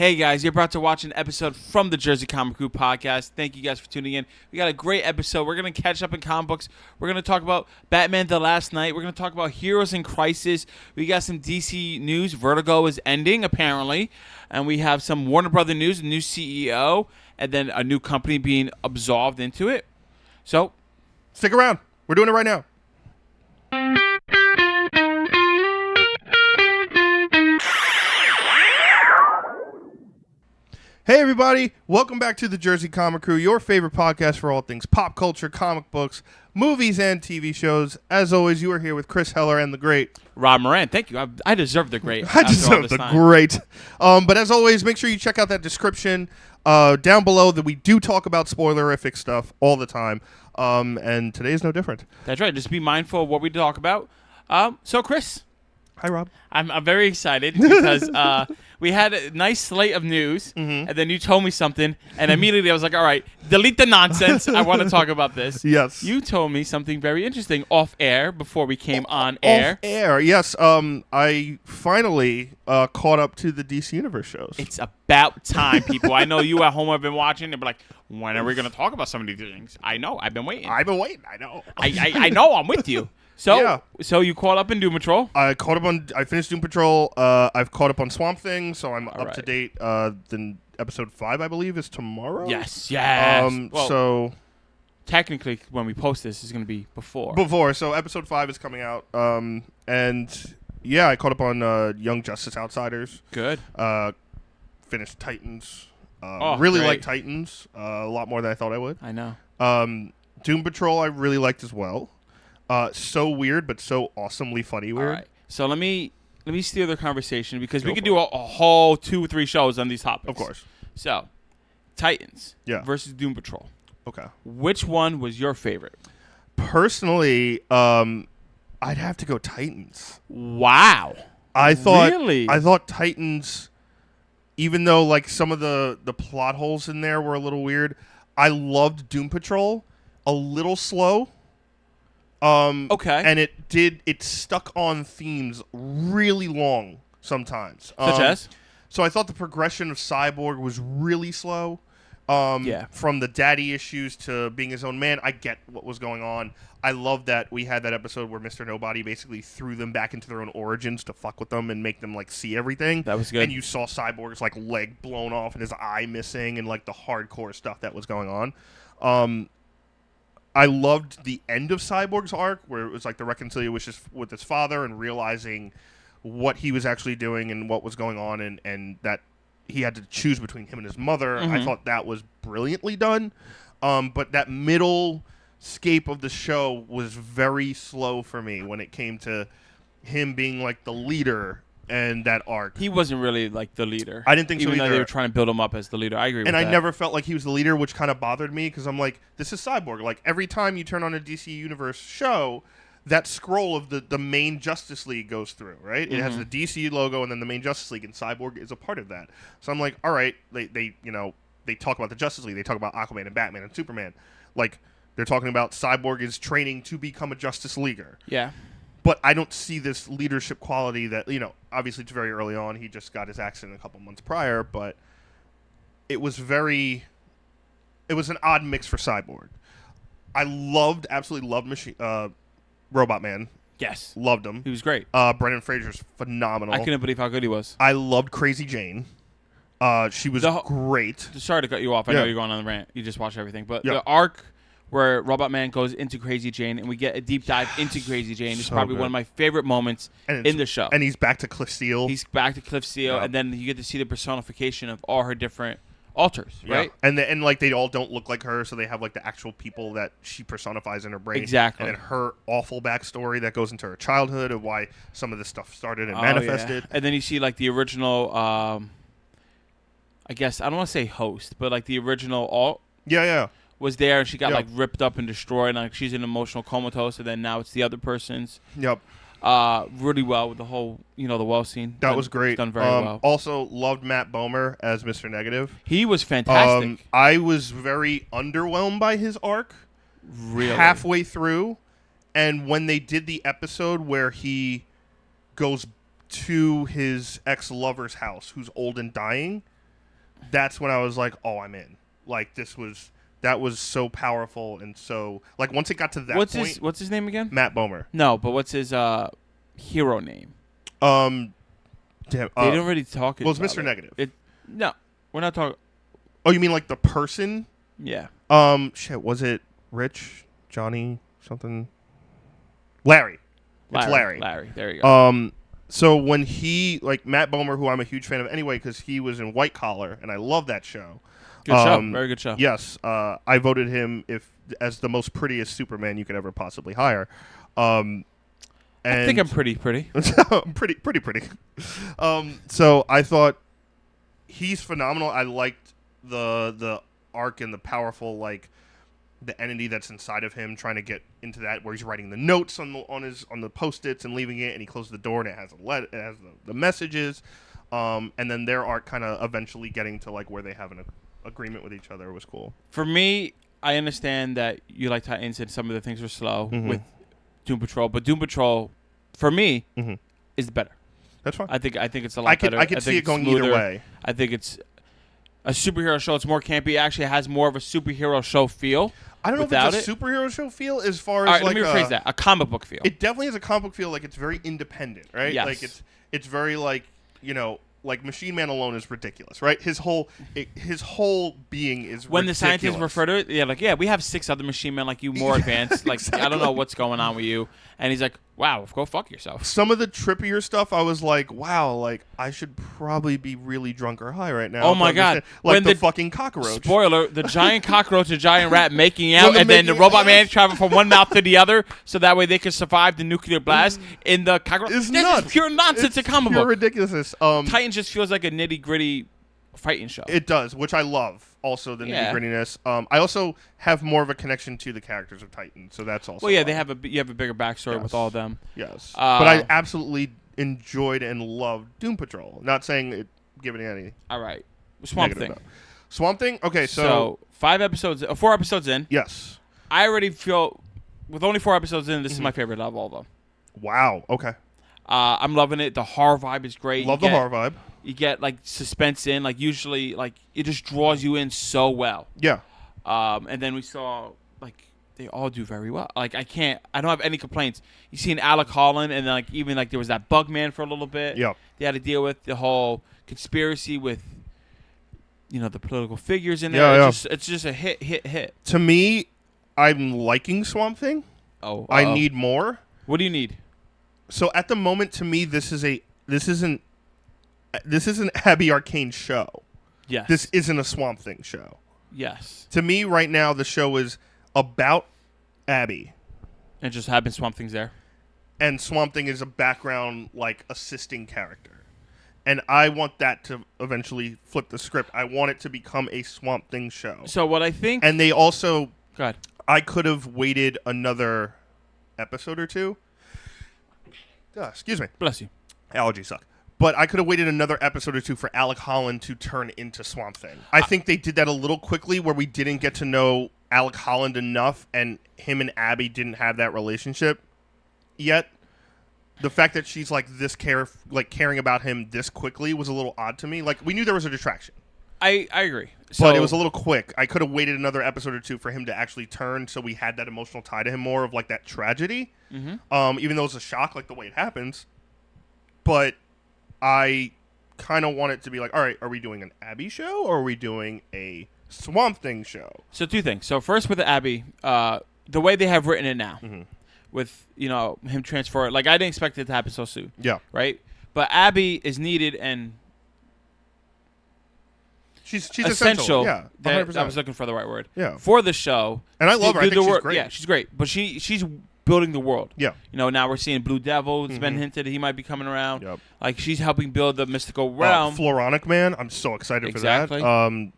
Hey guys, you're about to watch an episode from the Jersey Comic Crew podcast. Thank you guys for tuning in. We got a great episode. We're going to catch up in comic books. We're going to talk about Batman The Last Night. We're going to talk about Heroes in Crisis. We got some DC news. Vertigo is ending, apparently. And we have some Warner Brother news, a new CEO, and then a new company being absolved into it. So, stick around. We're doing it right now. Hey everybody, welcome back to the Jersey Comic Crew, your favorite podcast for all things pop culture, comic books, movies, and TV shows. As always, you are here with Chris Heller and the great Rob Moran. Thank you. I deserve the great. I deserve the great. But as always, make sure you check out that description down below that we do talk about spoilerific stuff all the time. And today is no different. That's right. Just be mindful of what we talk about. So, Chris. Hi, Rob. I'm very excited because we had a nice slate of news, and then you told me something, and immediately I was like, all right, delete the nonsense. I want to talk about this. Yes. You told me something very interesting off air before we came on air. Off air, yes. I finally caught up to the DC Universe shows. It's about time, people. I know you at home have been watching and be like, when are we going to talk about some of these things? I know. I've been waiting. I know. I know. I'm with you. So you caught up in Doom Patrol? I finished Doom Patrol. I've caught up on Swamp Thing, so I'm up to date. Then episode 5, I believe, is tomorrow. Yes. So technically, when we post this, is going to be before. So episode 5 is coming out. And yeah, I caught up on Young Justice Outsiders. Good. Finished Titans. Really like Titans a lot more than I thought I would. I know. Doom Patrol I really liked as well. So weird, but so awesomely funny weird. All right. So let me steer the conversation because we could do a whole 2 or 3 shows on these topics. Of course. So, Titans versus Doom Patrol. Okay. Which one was your favorite? Personally, I'd have to go Titans. Wow. I thought Titans, even though like some of the plot holes in there were a little weird, I loved Doom Patrol. A little slow. Okay. And it stuck on themes really long sometimes. Such as? So I thought the progression of Cyborg was really slow. From the daddy issues to being his own man, I get what was going on. I love that we had that episode where Mr. Nobody basically threw them back into their own origins to fuck with them and make them like see everything. That was good. And you saw Cyborg's like leg blown off and his eye missing and like the hardcore stuff that was going on. I loved the end of Cyborg's arc, where it was like the reconciliation with his father and realizing what he was actually doing and what was going on, and that he had to choose between him and his mother. I thought that was brilliantly done. But that middle scape of the show was very slow for me when it came to him being like the leader and that arc. He wasn't really like the leader. I didn't think so either. Even though they were trying to build him up as the leader. I agree with that. And I never felt like he was the leader, which kind of bothered me because I'm like, this is Cyborg. Like every time you turn on a DC Universe show, that scroll of the main Justice League goes through, right? It has the DC logo and then the main Justice League, and Cyborg is a part of that. So I'm like, all right, they talk about the Justice League, they talk about Aquaman and Batman and Superman. Like they're talking about Cyborg is training to become a Justice Leaguer. Yeah. But I don't see this leadership quality that, obviously it's very early on. He just got his accident a couple months prior, but it was an odd mix for Cyborg. I absolutely loved Robot Man. Yes. Loved him. He was great. Brendan Fraser's phenomenal. I couldn't believe how good he was. I loved Crazy Jane. She was great. Sorry to cut you off. I know you're going on the rant. You just watched everything. But the arc where Robot Man goes into Crazy Jane and we get a deep dive into Crazy Jane is probably one of my favorite moments in the show. And he's back to Cliff Steele. And then you get to see the personification of all her different alters, right? And like they all don't look like her, so they have like the actual people that she personifies in her brain. Exactly. And then her awful backstory that goes into her childhood of why some of this stuff started and manifested. Yeah. And then you see like the original, I guess, I don't want to say host, but like the original alt. Yeah. Was there, and she got like ripped up and destroyed, and like she's in emotional comatose, and then now it's the other person's. Yep. Really well with the whole, the well scene. That was great. Done very well. Also, loved Matt Bomer as Mr. Negative. He was fantastic. I was very underwhelmed by his arc. Really? Halfway through, and when they did the episode where he goes to his ex-lover's house, who's old and dying, that's when I was like, oh, I'm in. Like that was so powerful and so like once it got to that point. What's his name again? Matt Bomer. No, but what's his hero name? Damn. They didn't really talk. Well, it's Mr. Negative. No, we're not talking. Oh, you mean like the person? Yeah. Shit. Was it Rich, Johnny, something? Larry. It's Larry. Larry. There you go. So when he like Matt Bomer, who I'm a huge fan of anyway, because he was in White Collar, and I love that show. Good show. Very good show. Yes. I voted him as the most prettiest Superman you could ever possibly hire. I think I'm pretty. I'm pretty. So I thought he's phenomenal. I liked the arc and the powerful like the entity that's inside of him trying to get into that where he's writing the notes on the post-its and leaving it, and he closes the door and it has it has the messages, and then their arc kind of eventually getting to like where they have an agreement with each other was cool. For me, I understand that you like Titans and some of the things were slow with Doom Patrol, but Doom Patrol, for me, is better. That's fine. I think it's a lot better. I could see it going either way. I think it's a superhero show. It's more campy. It actually has more of a superhero show feel. I don't know if it's a superhero show feel as far as all right, like let me rephrase that. A comic book feel. It definitely has a comic book feel. Like it's very independent, right? Yes. Like it's very like like Machine Man alone is ridiculous, right? His whole being is when ridiculous. the scientists refer to it, we have 6 other Machine Men like you, more advanced. Like exactly. I don't know what's going on with you. And he's like, wow, go fuck yourself. Some of the trippier stuff, I was like, wow, like I should probably be really drunk or high right now. Oh my god, like when the fucking cockroach. Spoiler: the giant cockroach, the giant rat making out, and then the robot man travel from one mouth to the other, so that way they can survive the nuclear blast. In the cockroach, it's this nuts. is pure nonsense. It's a comic pure book. Ridiculousness. Titans just feels like a nitty gritty fighting show. It does, which I love. Also, the nitty grittiness. I also have more of a connection to the characters of Titan, so that's also. Well, yeah, you have a bigger backstory with all of them. Yes, but I absolutely enjoyed and loved Doom Patrol. Not saying it giving any. All right, Swamp Thing. Swamp Thing. Okay, so 4 episodes in. Yes. I already feel with only 4 episodes in, this is my favorite of all of them. Wow. Okay. I'm loving it. The horror vibe is great. Love the horror vibe. You get like suspense in, like usually, like it just draws you in so well. Yeah. And then we saw like they all do very well. Like I don't have any complaints. You see an Alec Holland, and then like even like there was that Bugman for a little bit. Yeah. They had to deal with the whole conspiracy with, the political figures in there. Yeah, it's just a hit. To me, I'm liking Swamp Thing. Oh. I need more. What do you need? So at the moment, to me, this isn't Abby Arcane show. Yes. This isn't a Swamp Thing show. Yes. To me, right now, the show is about Abby. And just having Swamp Things there. And Swamp Thing is a background, like, assisting character. And I want that to eventually flip the script. I want it to become a Swamp Thing show. So what I think... And they also... Go ahead. I could have waited another episode or two. Excuse me. Bless you. Allergies suck. But I could have waited another episode or two for Alec Holland to turn into Swamp Thing. I think they did that a little quickly where we didn't get to know Alec Holland enough, and him and Abby didn't have that relationship yet. The fact that she's like this caring about him this quickly was a little odd to me. Like, we knew there was a distraction. I agree. But it was a little quick. I could have waited another episode or two for him to actually turn so we had that emotional tie to him more of like that tragedy. Mm-hmm. Even though it's a shock like the way it happens. But I kind of want it to be like, all right, are we doing an Abby show or are we doing a Swamp Thing show? So 2 things. So first with the Abby, the way they have written it now, with him transfer, like I didn't expect it to happen so soon. Yeah. Right. But Abby is needed and she's essential. Yeah. 100%. I was looking for the right word. Yeah. For the show, and I love her. I think she's great. Yeah, she's great. But she's building the world. Yeah. Now we're seeing Blue Devil. It's been hinted that he might be coming around. Yep. Like she's helping build the mystical realm. Floronic Man. I'm so excited for that.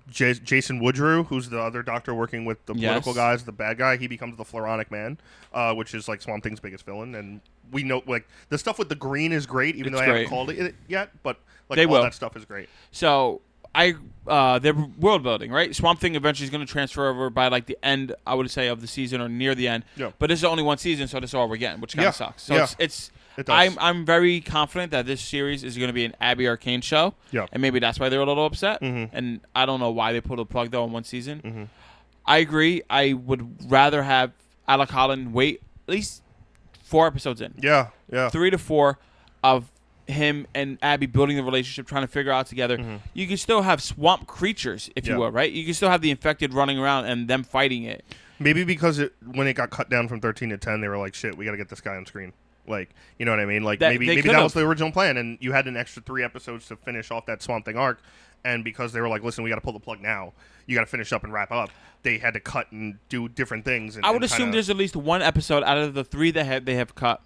Jason Woodrue, who's the other doctor working with the political guys, the bad guy, he becomes the Floronic Man, which is like Swamp Thing's biggest villain. And we know like the stuff with the green is great, even though I haven't called it yet. But like all that stuff is great. So they're world building, right? Swamp Thing eventually is going to transfer over by like the end, I would say, of the season or near the end. Yeah. But this is only one season, so this is all we're getting, which kind of sucks. So it's It does. I'm very confident that this series is going to be an Abby Arcane show. Yeah. And maybe that's why they're a little upset. Mm-hmm. And I don't know why they pulled a plug, though, in one season. Mm-hmm. I agree. I would rather have Alec Holland wait at least 4 episodes in. Yeah. 3 to 4 of him and Abby building the relationship, trying to figure out together. Mm-hmm. You can still have swamp creatures, if you will, right? You can still have the infected running around and them fighting it. Maybe because when it got cut down from 13 to 10, they were like, shit, we got to get this guy on screen. Like, you know what I mean? Like, maybe that was the original plan, and you had an extra 3 episodes to finish off that Swamp Thing arc, and because they were like, listen, we got to pull the plug now. You got to finish up and wrap up. They had to cut and do different things. I would assume there's at least 1 episode out of the 3 that they have cut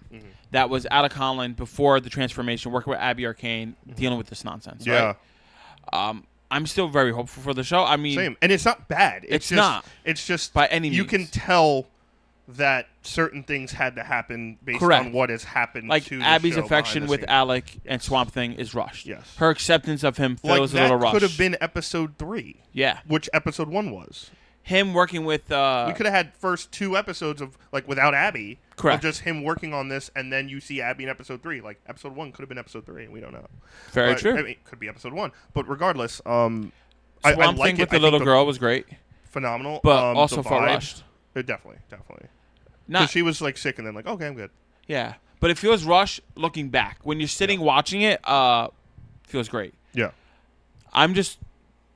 that was Alec Holland before the transformation, working with Abby Arcane, dealing with this nonsense. Yeah. Right? I'm still very hopeful for the show. I mean, same, and it's not bad. It's not. It's just by any means. You can tell that certain things had to happen based on what has happened. Like to the Abby's show affection with scenes. Alec and Swamp Thing is rushed. Yes. Her acceptance of him feels like a little rushed. That could have been episode 3. Yeah. Which episode 1 was. Him working with... we could have had first 2 episodes of, like, without Abby. Correct. Of just him working on this, and then you see Abby in episode 3. Like, episode 1 could have been episode 3, and we don't know. Very true. I mean, it could be episode 1. But regardless, Swamp I Thing like with it. the little girl was great. Phenomenal. But also the for vibe, rushed. Definitely. Not, Because she was, like, sick, and then, like, okay, I'm good. Yeah. But it feels rushed looking back. When you're sitting watching it, feels great. Yeah. I'm just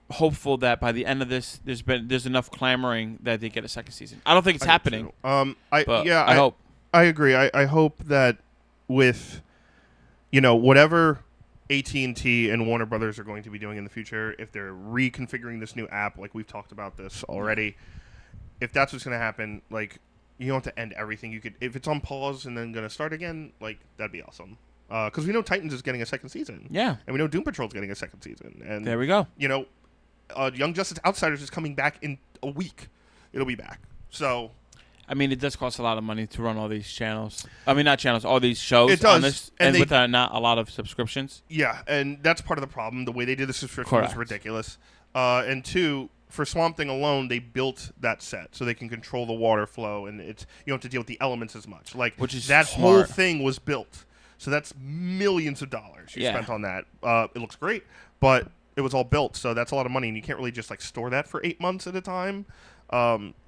hopeful that by the end of this, there's enough clamoring that they get a second season. I don't think it's happening. I hope. I agree. I hope that with, whatever AT&T and Warner Brothers are going to be doing in the future, if they're reconfiguring this new app, like we've talked about this already, if that's what's going to happen, like, you don't have to end everything. You could, if it's on pause and then going to start again, like, that'd be awesome. Because we know Titans is getting a second season. Yeah. And we know Doom Patrol's getting a second season. And there we go. Young Justice Outsiders is coming back in a week. It'll be back. So, I mean, it does cost a lot of money to run all these channels. I mean, not channels, all these shows. It does. On this, and with not a lot of subscriptions. Yeah, and that's part of the problem. The way they did the subscription was ridiculous. And 2, for Swamp Thing alone, they built that set so they can control the water flow, and you don't have to deal with the elements as much. Like, which is that smart. whole thing was built. So that's millions of dollars you spent on that. It looks great, but it was all built, so that's a lot of money, and you can't really just like store that for 8 months at a time.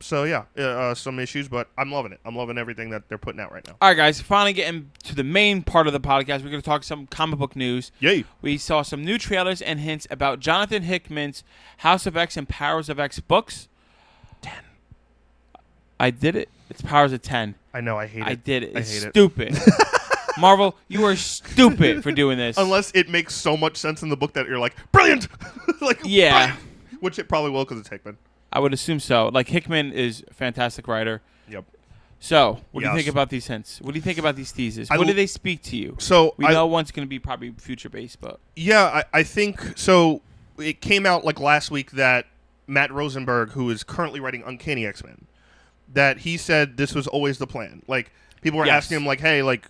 Some issues, but I'm loving it. I'm loving everything that they're putting out right now. All right, guys, finally getting to the main part of the podcast. We're going to talk some comic book news. Yay. We saw some new trailers and hints about Jonathan Hickman's House of X and Powers of X books. 10. I did it. It's Powers of 10. I know. I hate it. I did it. I It's hate stupid. Marvel, you are stupid for doing this. Unless it makes so much sense in the book that you're like, brilliant! Like, yeah. Brilliant! Which it probably will because it's Hickman. I would assume so. Like, Hickman is a fantastic writer. Yep. So, what do you think about these hints? What do you think about these teases? What do they speak to you? So we know one's going to be probably future-based, but... Yeah, I think... So, it came out, like, last week that Matt Rosenberg, who is currently writing Uncanny X-Men, that he said this was always the plan. Like, people were asking him, like, hey, like,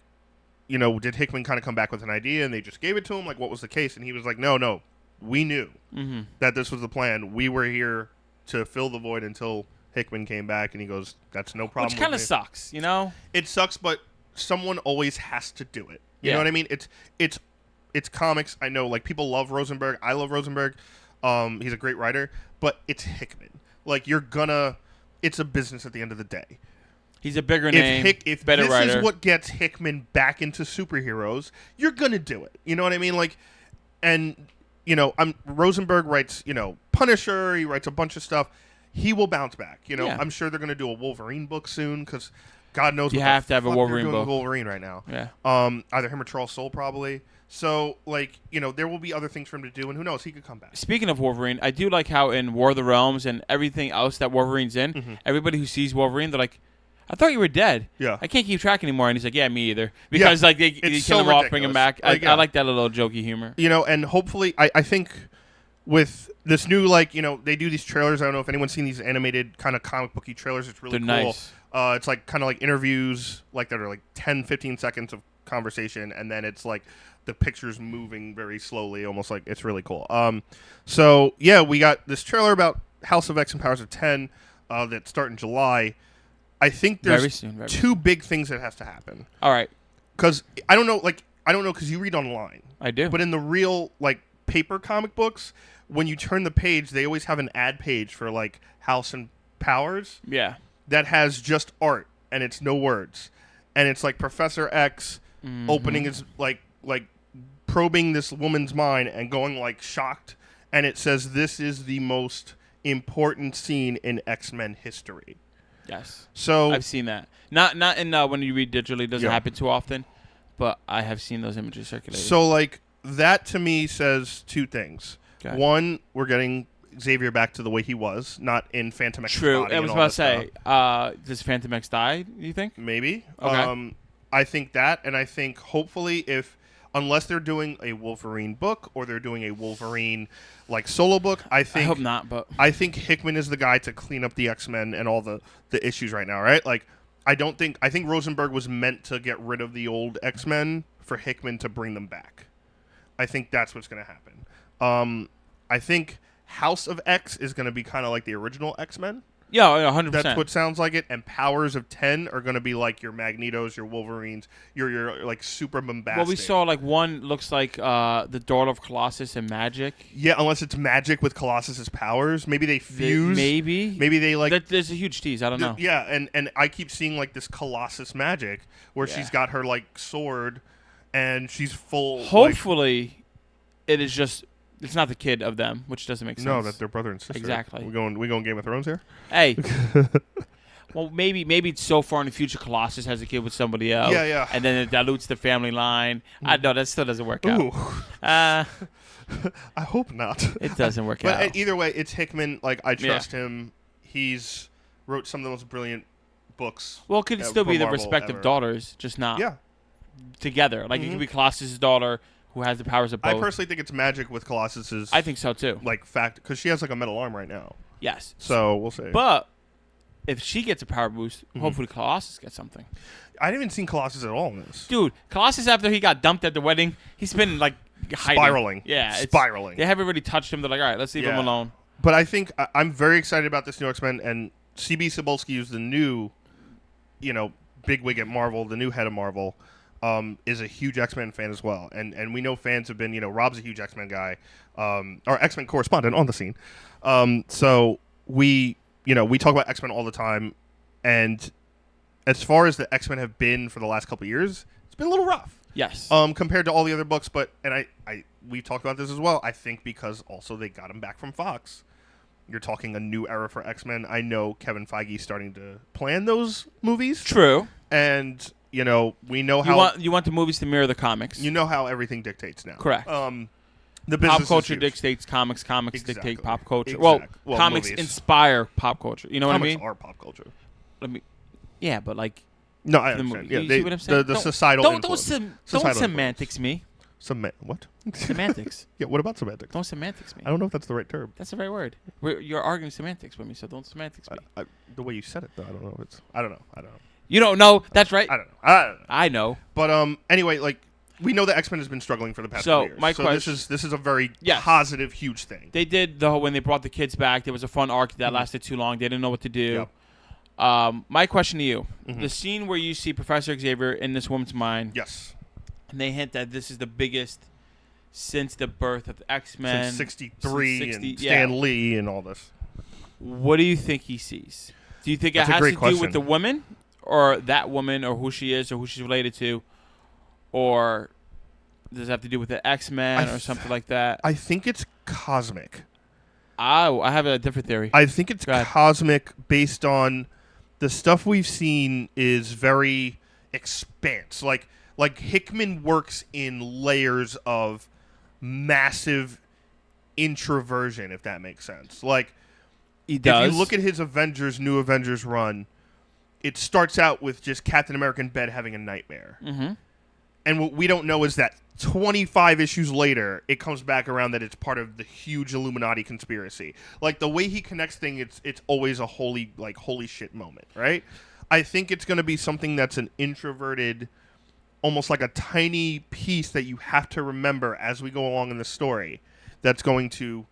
did Hickman kind of come back with an idea and they just gave it to him? Like, what was the case? And he was like, no, we knew that this was the plan. We were here to fill the void until Hickman came back, and he goes, that's no problem. Which kind of sucks, It sucks, but someone always has to do it. You know what I mean? It's comics. I know, like, people love Rosenberg. I love Rosenberg. He's a great writer, but it's Hickman. Like, it's a business at the end of the day. He's a bigger name, if better this writer. Is what gets Hickman back into superheroes, you're gonna do it. You know what I mean? Like, and Rosenberg writes, Punisher. He writes a bunch of stuff. He will bounce back. I'm sure they're gonna do a Wolverine book soon because God knows you what have the to have a fuck Wolverine they're doing book. with Wolverine right now. Yeah. Either him or Charles Soule probably. So, like, there will be other things for him to do, and who knows, he could come back. Speaking of Wolverine, I do like how in War of the Realms and everything else that Wolverine's in, everybody who sees Wolverine, they're like, I thought you were dead. Yeah. I can't keep track anymore. And he's like, yeah, me either. Because, they kill him off, bring him back. Like, I like that little jokey humor. And hopefully, I think with this new, like, they do these trailers. I don't know if anyone's seen these animated kind of comic booky trailers. It's really cool. Nice. It's like kind of like interviews, like that are like 10, 15 seconds of conversation, and then it's like the pictures moving very slowly, almost like it's really cool. So yeah, we got this trailer about House of X and Powers of 10 that start in July. I think there's very soon, two big things that has to happen. All right. because I don't know because you read online. I do. But in the real like paper comic books, when you turn the page, they always have an ad page for like House and Powers. Yeah. That has just art and it's no words, and it's like Professor X opening his like probing this woman's mind and going like shocked, and it says this is the most important scene in X-Men history. Yes. So I've seen that. Not in when you read digitally, it doesn't happen too often, but I have seen those images circulated. So like that to me says two things. Okay. One, we're getting Xavier back to the way he was, not in Phantom X. True. Body I was and about all to say, does Phantom X die, you think? Maybe. Okay. I think that, and I think hopefully unless they're doing a Wolverine book or they're doing a Wolverine like solo book, I hope not, but I think Hickman is the guy to clean up the X-Men and all the issues right now, right? Like I think Rosenberg was meant to get rid of the old X-Men for Hickman to bring them back. I think that's what's going to happen. I think House of X is going to be kind of like the original X-Men. Yeah, 100%. That's what sounds like it. And Powers of 10 are going to be like your Magnetos, your Wolverines, your like super bombastic. Well, we saw like one looks like the daughter of Colossus and Magic. Yeah, unless it's Magic with Colossus's powers. Maybe they fuse. Maybe they like. There's a huge tease. I don't know. Yeah, and I keep seeing like this Colossus Magic where she's got her like sword and she's full. Hopefully, it is just. It's not the kid of them, which doesn't make sense. No, that they're brother and sister. Exactly. We going Game of Thrones here? Hey. Well, maybe it's so far in the future Colossus has a kid with somebody else. Yeah. And then it dilutes the family line. I know that still doesn't work out. Ooh. I hope not. It doesn't work but out. Either way, it's Hickman. Like I trust him. He's wrote some of the most brilliant books. Well, it could still be the Marvel respective ever. daughters, just not together. Like it could be Colossus' daughter who has the powers of both. I personally think it's Magic with Colossus's. I think so too. Like fact, because she has like a metal arm right now. Yes. So we'll see. But if she gets a power boost, hopefully Colossus gets something. I haven't even seen Colossus at all in this. Dude, Colossus after he got dumped at the wedding, he's been like hiding. Spiraling. Yeah, spiraling. They haven't really touched him. They're like, all right, let's leave him alone. But I think I'm very excited about this new X-Men, and C.B. Cebulski is the new, bigwig at Marvel, the new head of Marvel. Is a huge X-Men fan as well, and we know fans have been, Rob's a huge X-Men guy, our X-Men correspondent on the scene. So we talk about X-Men all the time, and as far as the X-Men have been for the last couple of years, it's been a little rough. Yes. Compared to all the other books, but we talked about this as well. I think because also they got him back from Fox. You're talking a new era for X-Men. I know Kevin Feige's starting to plan those movies. True. And we know how you want the movies to mirror the comics. You know how everything dictates now. Correct. The business pop culture is huge. dictates comics. Comics Exactly. dictate pop culture. Exactly. Well, comics movies. inspire pop culture. You know Comics what I mean? are pop culture. Yeah, but like. No, I understand. Yeah, you see what I'm saying? The societal influence. Don't semantics me. What? Semantics. Yeah, what about semantics? Don't semantics me. I don't know if that's the right term. That's the right word. You're arguing semantics with me, so don't semantics me. The way you said it, though, I don't know. I don't know. You don't know. That's right. I don't know. I know. But anyway, like we know that X-Men has been struggling for the past 2 years. My question, this is a very positive, huge thing. They did when they brought the kids back. There was a fun arc that lasted too long. They didn't know what to do. Yep. My question to you: the scene where you see Professor Xavier in this woman's mind. Yes. And they hint that this is the biggest since the birth of the X-Men. Since 63 and Stan Lee and all this. What do you think he sees? Do you think That's it has to question. do with the woman, or that woman, or who she is, or who she's related to, or does it have to do with the X-Men or something like that? I think it's cosmic. I have a different theory. I think it's cosmic based on the stuff we've seen is very expanse. Like Hickman works in layers of massive introversion, if that makes sense. Like he does. If you look at his New Avengers run, it starts out with just Captain America in bed having a nightmare. Mm-hmm. And what we don't know is that 25 issues later, it comes back around that it's part of the huge Illuminati conspiracy. Like the way he connects things, it's always a holy shit moment, right? I think it's going to be something that's an introverted, almost like a tiny piece that you have to remember as we go along in the story that's going to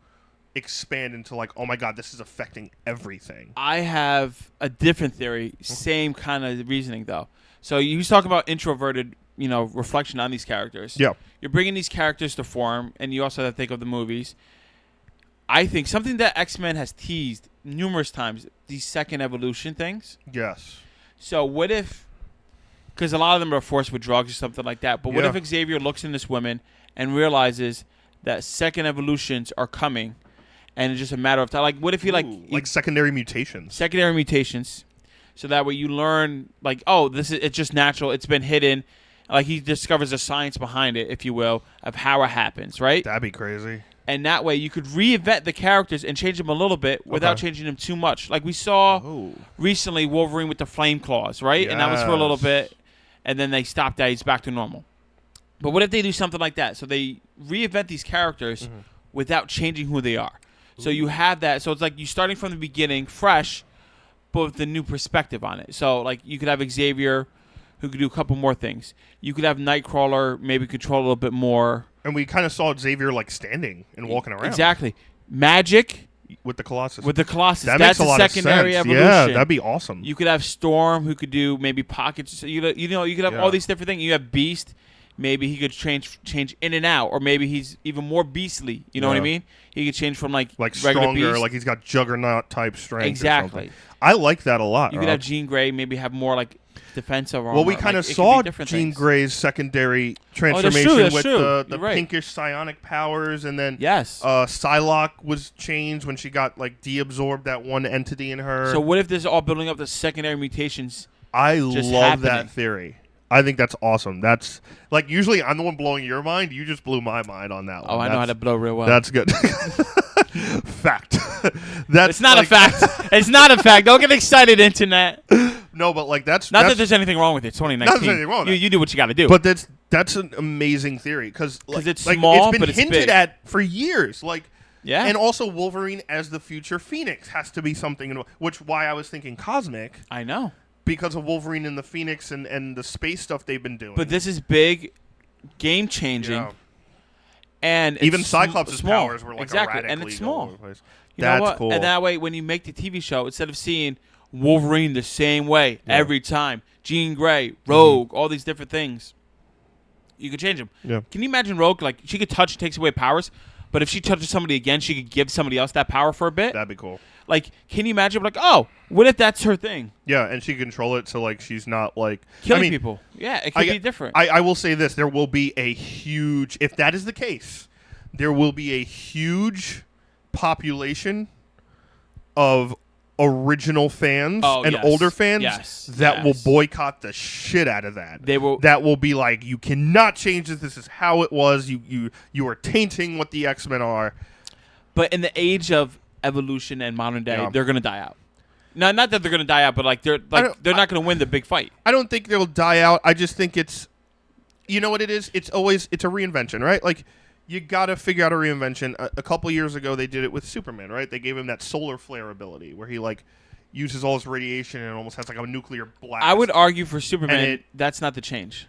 expand into like, oh my God, this is affecting everything. I have a different theory, same kind of reasoning though. So you talk about introverted reflection on these characters. Yeah. You're bringing these characters to form, and you also have to think of the movies. I think something that X-Men has teased numerous times, these second evolution things. Yes. So what if, because a lot of them are forced with drugs or something like that, but what Yeah. if Xavier looks in this woman and realizes that second evolutions are coming, and it's just a matter of time? Like, what if he like secondary mutations? Secondary mutations, so that way you learn, like, oh, it's just natural, it's been hidden. Like, he discovers the science behind it, if you will, of how it happens, right? That'd be crazy. And that way you could reinvent the characters and change them a little bit without changing them too much. Like we saw recently Wolverine with the flame claws, right? Yes. And that was for a little bit, and then they stopped that. He's back to normal. But what if they do something like that? So they reinvent these characters without changing who they are. So you have that. So it's like you starting from the beginning, fresh, but with a new perspective on it. So like you could have Xavier, who could do a couple more things. You could have Nightcrawler maybe control a little bit more. And we kind of saw Xavier like standing and walking around. Exactly. Magic with the Colossus. That's makes a lot of secondary sense. evolution. Yeah, that'd be awesome. You could have Storm, who could do maybe pockets. You could have all these different things. You have Beast. Maybe he could change in and out, or maybe he's even more beastly. You know what I mean? He could change from like regular stronger, Beast. like he's got Juggernaut type strength. Exactly. Or something. I like that a lot. You could have Jean Grey, maybe have more like defensive armor. Well, we kind of saw Jean Grey's secondary transformation with the pinkish psionic powers, and then Psylocke was changed when she got like deabsorbed that one entity in her. So what if this is all building up the secondary mutations? I love that theory. I think that's awesome. That's like usually I'm the one blowing your mind. You just blew my mind on that one. Oh, I know how to blow real well. That's good. Fact. It's not a fact. It's not a fact. Don't get excited, internet. No, but like that's not that there's anything wrong with it. It's 2019. Not there's anything wrong with you do what you got to do. But that's an amazing theory because it's small, it's been but it's hinted big. at for years. Like and also Wolverine as the future Phoenix has to be something. Why I was thinking cosmic. I know. Because of Wolverine and the Phoenix and the space stuff they've been doing. But this is big, game-changing. Yeah. And even Cyclops' powers were like erratically and it's small. all over the place. That's know what? Cool. And that way, when you make the TV show, instead of seeing Wolverine the same way every time, Jean Grey, Rogue, all these different things, you could change them. Yeah. Can you imagine Rogue? Like, she could touch, takes away powers, but if she touches somebody again, she could give somebody else that power for a bit. That'd be cool. Like, can you imagine? Like, oh, what if that's her thing? Yeah, and she can control it so like she's not like killing people. Yeah, it could be different. I will say this: there will be a huge, if that is the case, there will be a huge population of original fans and older fans that will boycott the shit out of that. They will. That will be like, you cannot change this. This is how it was. You are tainting what the X-Men are. But in the age of evolution and modern day, they're gonna die out. No, not that they're gonna die out, but like they're not gonna win the big fight. I don't think they'll die out. I just think it's, you know what it is? It's a reinvention, right? Like you got to figure out a reinvention. A couple years ago, they did it with Superman, right? They gave him that solar flare ability where he like uses all his radiation and almost has like a nuclear blast. I would argue for Superman, that's not the change.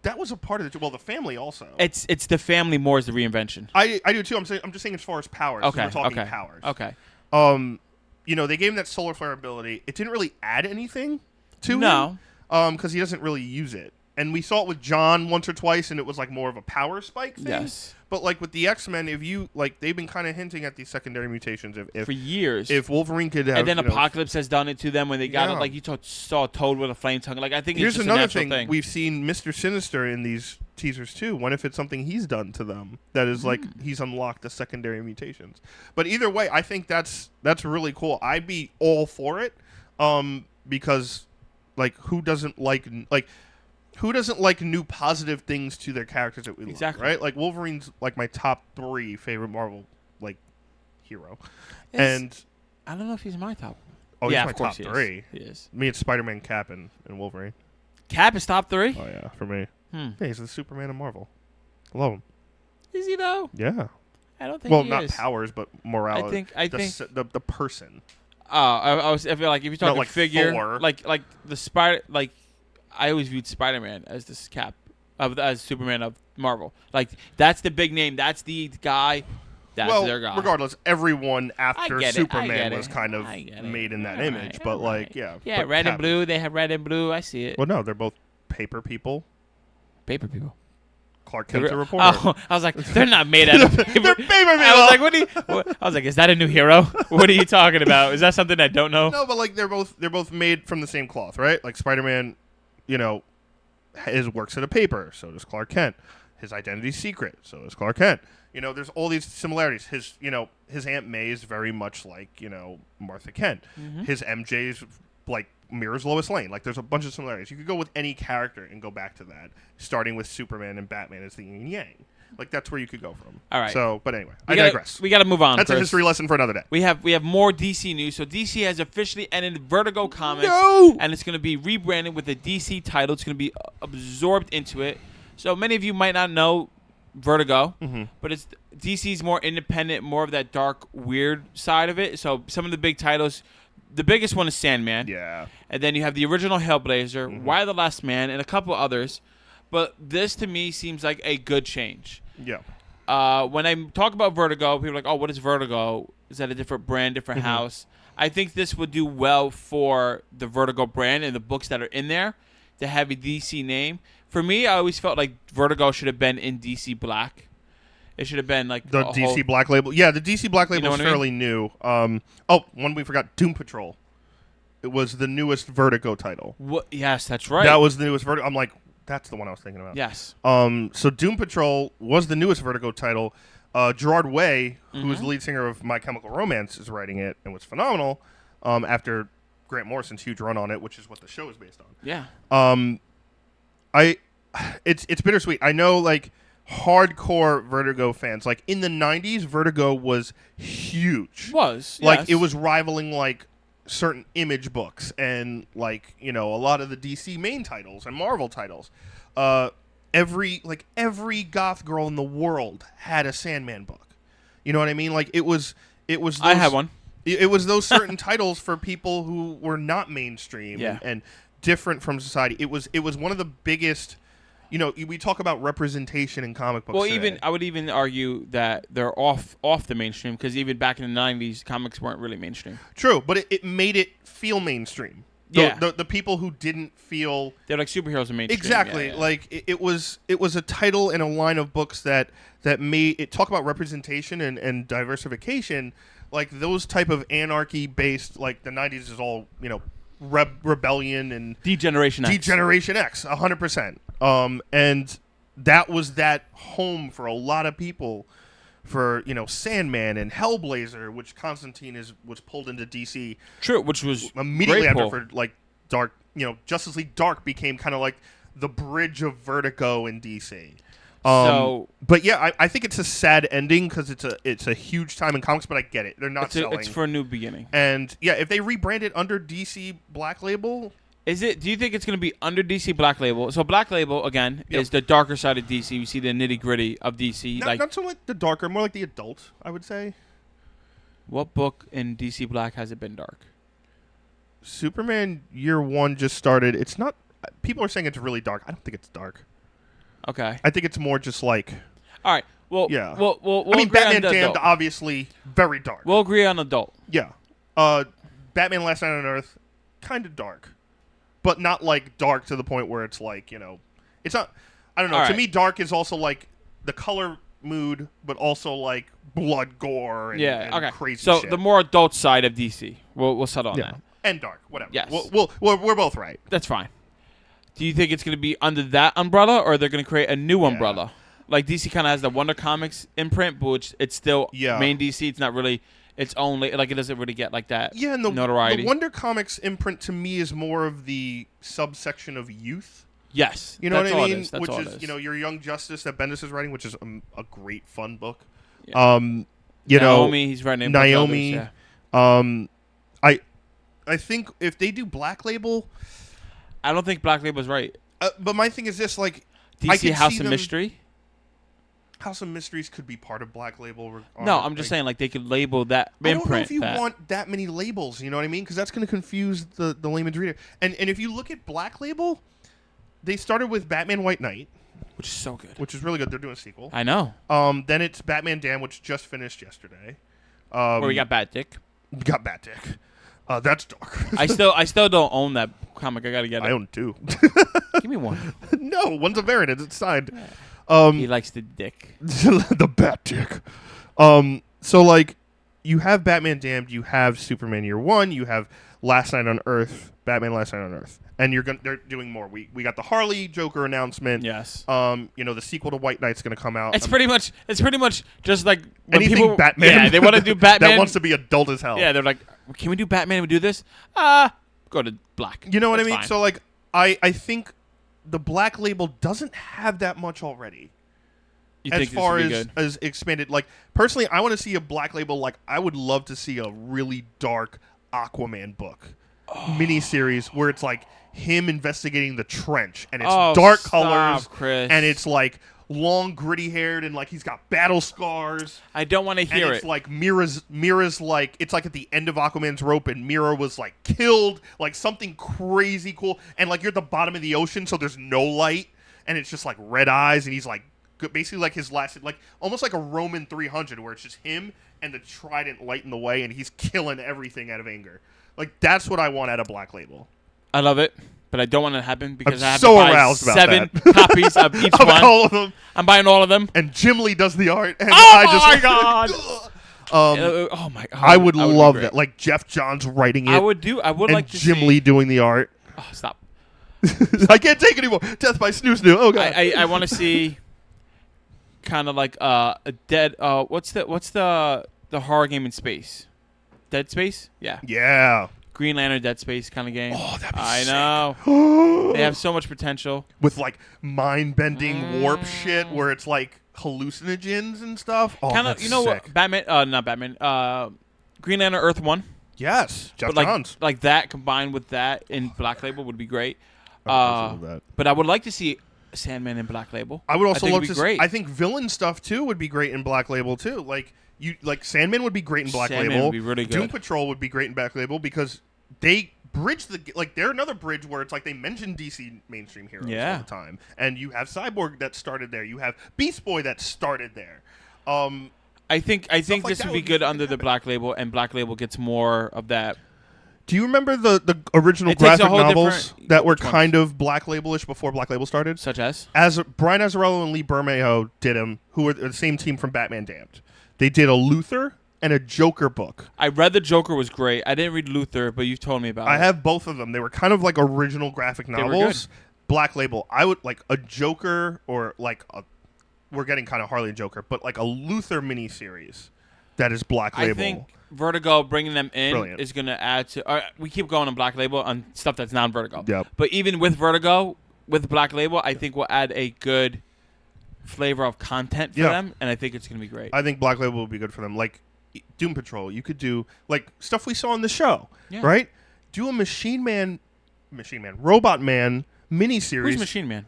That was a part of the family also. It's the family more as the reinvention. I do too. I'm just saying as far as powers. Okay. We're talking powers. Okay. They gave him that solar flare ability. It didn't really add anything to him. No. Because he doesn't really use it. And we saw it with John once or twice, and it was like more of a power spike thing. Yes. But like with the X-Men, they've been kind of hinting at these secondary mutations. If for years, if Wolverine could have, and then Apocalypse has done it to them when they got it. Like you saw Toad with a flame tongue. Like I think here's it's just another a natural thing. We've seen Mr. Sinister in these teasers too. What if it's something he's done to them that is like he's unlocked the secondary mutations? But either way, I think that's really cool. I'd be all for it, because like who doesn't like new positive things to their characters that we love, right? Like Wolverine's like my top 3 favorite Marvel like hero, and I don't know if he's my top. Oh, yeah, he's my top 3. He is. Me, it's Spider-Man, Cap, and Wolverine. Cap is top 3. Oh yeah, for me. Yeah, he's the Superman of Marvel. I love him. Is he though? Yeah. I don't think. Well, not powers, but morality. I think the person. I feel like if you're talking like figure, Thor. like the Spider, like I always viewed Spider-Man as this Cap, as Superman of Marvel. Like that's the big name. That's the guy. That's their guy. Regardless, everyone after Superman was kind of made in that image. But like, red and blue. They have red and blue. I see it. Well, no, they're both paper people. Paper people. Clark Kent's a reporter. Oh, I was like, they're not made out of paper. They're paper people. I was like, I was like, is that a new hero? What are you talking about? Is that something I don't know? No, but like they're both made from the same cloth, right? Like Spider-Man, his works out of paper. So does Clark Kent. His identity's secret. So does Clark Kent. There's all these similarities. His Aunt May is very much like Martha Kent. Mm-hmm. His MJ is like mirrors Lois Lane. Like there's a bunch of similarities. You could go with any character and go back to that, starting with Superman and Batman as the yin and yang. Like that's where you could go from. All right. So, but anyway, I digress. We got to move on. That's Chris. a history lesson for another day. We have more DC news. So DC has officially ended Vertigo Comics, and it's going to be rebranded with a DC title. It's going to be absorbed into it. So many of you might not know Vertigo, but it's DC's more independent, more of that dark, weird side of it. So some of the big titles, the biggest one is Sandman. Yeah. And then you have the original Hellblazer, Why the Last Man, and a couple others. But this, to me, seems like a good change. Yeah. When I talk about Vertigo, people are like, oh, what is Vertigo? Is that a different brand, different house? I think this would do well for the Vertigo brand and the books that are in there to have a DC name. For me, I always felt like Vertigo should have been in DC Black. It should have been like the DC Black Label. Yeah, the DC Black Label is fairly new. One we forgot, Doom Patrol. It was the newest Vertigo title. Yes, that's right. That was the newest Vertigo. I'm like, that's the one I was thinking about. Yes. So Doom Patrol was the newest Vertigo title. Gerard Way, who is the lead singer of My Chemical Romance, is writing it and was phenomenal. After Grant Morrison's huge run on it, which is what the show is based on. Yeah. It's bittersweet. I know, like, hardcore Vertigo fans, like in the 90s, Vertigo was huge. Yes. It was rivaling like certain Image books and like a lot of the DC main titles and Marvel titles. Every goth girl in the world had a Sandman book. You know what I mean? Like it was. I had one. It was those certain titles for people who were not mainstream and different from society. It was one of the biggest. We talk about representation in comic books. Well, I would even argue that they're off the mainstream because even back in the 90s, comics weren't really mainstream. True, but it made it feel mainstream. The people who didn't feel they're like superheroes in mainstream. Exactly. Yeah. Like it was a title in a line of books that made it talk about representation and diversification. Like those type of anarchy based, like the 90s is all rebellion and Degeneration X. 100%. And that was that home for a lot of people for, Sandman and Hellblazer, which Constantine was pulled into DC. True, which was immediately after for like Dark, Justice League Dark became kind of like the bridge of Vertigo in DC. But yeah, I think it's a sad ending because it's a huge time in comics, but I get it. They're not selling. It's for a new beginning. And yeah, if they rebrand it under DC Black Label. Do you think it's going to be under DC Black Label? So Black Label, again, is the darker side of DC. You see the nitty-gritty of DC. Not so much the darker, more like the adult, I would say. What book in DC Black has it been dark? Superman Year One just started. It's not... People are saying it's really dark. I don't think it's dark. Okay. I think it's more just like... All right. Well, yeah. We'll Batman Damned, obviously, very dark. We'll agree on adult. Yeah. Batman Last Night on Earth, kind of dark. But not like dark to the point where it's like, it's not, I don't know. All to right. me, dark is also like the color mood, but also like blood, gore, and crazy shit. So the more adult side of DC, we'll settle on that. And dark, whatever. Yes. We're both right. That's fine. Do you think it's going to be under that umbrella, or they're going to create a new umbrella? Like DC kind of has the Wonder Comics imprint, but which it's still main DC. It's not really its own, like it doesn't really get like that and notoriety. The Wonder Comics imprint to me is more of the subsection of youth. Yes. You know what I mean? That's which all is, your Young Justice that Bendis is writing, which is a great fun book. Yeah. Naomi, he's writing Naomi. Others, I think if they do Black Label, I don't think Black Label's right. But my thing is this, like DC House of Mystery. House of Mysteries could be part of Black Label. No, I'm just saying, like, they could label that imprint. I don't know if you want that many labels, you know what I mean? Because that's going to confuse the layman's reader. And if you look at Black Label, they started with Batman White Knight. Which is so good. Which is really good. They're doing a sequel. I know. Then it's Batman Damned, which just finished yesterday. Where we got Bat-Dick. Got Bat-Dick. That's dark. I still don't own that comic. I got to get it. I own two. Give me one. No, one's a variant. It's signed. He likes the dick. The bat dick. So like, you have Batman Damned, you have Superman Year One, you have Last Night on Earth, Batman Last Night on Earth, and they're doing more. We got the Harley Joker announcement. Yes. The sequel to White Knight's going to come out. It's pretty much just like when anything people, Batman. Yeah, they want to do Batman that wants to be adult as hell. Yeah, they're like, can we do Batman? We do this? Go to black. You know what I mean? Fine. So like, I think the Black Label doesn't have that much already. You as think far this would be good? as expanded, like personally, I want to see a Black Label. Like I would love to see a really dark Aquaman book miniseries where it's like him investigating the trench and it's dark colors, Kris. and it's like long gritty haired and like he's got battle scars. I don't want to hear and it's like Mira's like it's like at the end of Aquaman's rope and Mira was like killed, like something crazy cool, and like you're at the bottom of the ocean so there's no light and it's just like red eyes and he's like basically like his last, like almost like a Roman 300 where it's just him and the trident lighting the way and he's killing everything out of anger. Like that's what I want out of Black Label. I love it, but I don't want it to happen because I'm I have so to buy aroused about 7 that. copies of each Of one. all of them. I'm buying all of them. And Jim Lee does the art. And My God! Oh my God! I would love be that. Like Jeff Johns writing it. I would and like to Jim see Lee doing the art. Oh, stop! I can't take it anymore. Death by Snoo Snoo. Oh God! I want to see kind of like a dead. What's the horror game in space? Dead Space? Yeah. Yeah. Green Lantern, Dead Space kind of game. Oh, that'd be I sick. know. They have so much potential. With like mind-bending warp shit where it's like hallucinogens and stuff. Oh, Kind of, that's you know sick. what? Batman, not Batman. Green Lantern Earth 1. Yes, Jeff But Johns. like that combined with that in Black Label would be great. I would love that. But I would like to see Sandman in Black Label. I would also think love it'd to. be great. I think villain stuff too would be great in Black Label too. Like Sandman would be great in Black Sandman Label. would be really good. Doom Patrol would be great in Black Label because they bridge they're another bridge where it's like they mention DC mainstream heroes all the time, and you have Cyborg that started there. You have Beast Boy that started there. I think like this that would be would good be under the Black Label, and Black Label gets more of that. Do you remember the original It takes a graphic whole novels different- that were which ones? kind of Black Label-ish before Black Label started? Such as? As Brian Azzarello and Lee Bermejo did them, who were the same team from Batman Damned. They did a Luther and a Joker book. I read the Joker was great. I didn't read Luther, but you told me about it. I have both of them. They were kind of like original graphic were novels. Black Label. I would like a Joker or like we're getting kind of Harley and Joker, but like a Luther miniseries that is Black Label. I think Vertigo bringing them in Brilliant. is going to add to. We keep going on Black Label on stuff that's non-Vertigo. Yep. But even with Vertigo, with Black Label, I think we'll add a good flavor of content for them, and I think it's going to be great. I think Black Label would be good for them. Like Doom Patrol, you could do like stuff we saw on the show, right? Do a Robot Man miniseries. Who's Machine Man?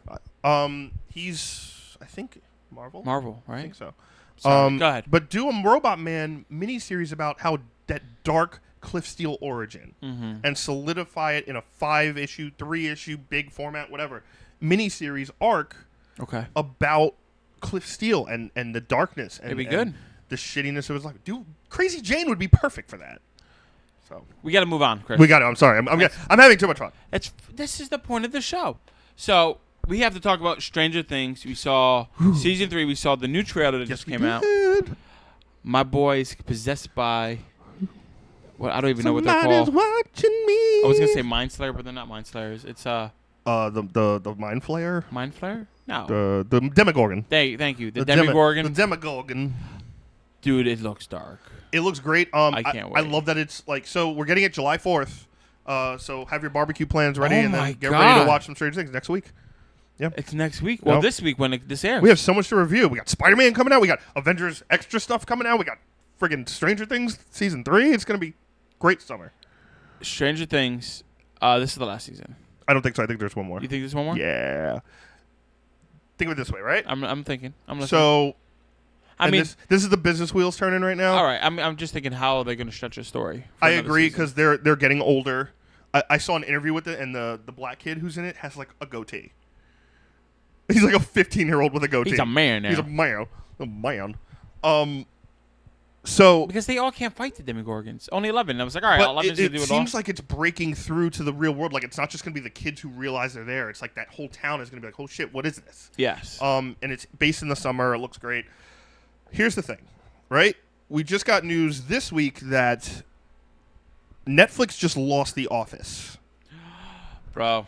He's I think Marvel. Marvel, right? I think so. Sorry, go ahead. But do a Robot Man miniseries about how that dark Cliff Steele origin and solidify it in a 5-issue, 3-issue, big format, whatever miniseries arc. Okay. About Cliff Steele and the darkness and, It'd be and good. the shittiness of his life. Dude, Crazy Jane would be perfect for that. So We got to move on, Kris. we got it. I'm sorry. I'm having too much fun. This is the point of the show. So we have to talk about Stranger Things. We saw season 3. We saw the new trailer that just came out. My boy's possessed by what I don't even know what they're called. Watching me. I was gonna say Mind Slayer, but they're not Mind Slayers. It's the Mind Flayer. Mind Flayer. No. The Demogorgon. Thank you. The Demogorgon. The Demogorgon. Dude, it looks dark. It looks great. I can't wait. I love that it's like so. We're getting it July 4th. So have your barbecue plans ready, and my then get God. ready to watch some Stranger Things next week. Yeah. It's next week. Well, this week when this airs. We have so much to review. We got Spider-Man coming out. We got Avengers extra stuff coming out. We got friggin' Stranger Things season 3. It's gonna be great summer. Stranger Things. This is the last season. I don't think so. I think there's one more. You think there's one more? Yeah. Think of it this way, right? I'm thinking. I'm listening. So, I mean, this is the business wheels turning right now. all right. I'm just thinking how are they going to stretch a story? for I another agree season? because they're getting older. I saw an interview with it, and the black kid who's in it has like a goatee. He's like a 15-year-old with a goatee. He's a man now. He's a man. A man. So because they all can't fight the Demogorgons. Only 11. And I was like, all right, but 11's it gonna do it all. seems like it's breaking through to the real world. Like it's not just gonna be the kids who realize they're there. It's like that whole town is gonna be like, oh shit, what is this? Yes. And it's based in the summer. It looks great. Here's the thing, right? We just got news this week that Netflix just lost The Office. Bro.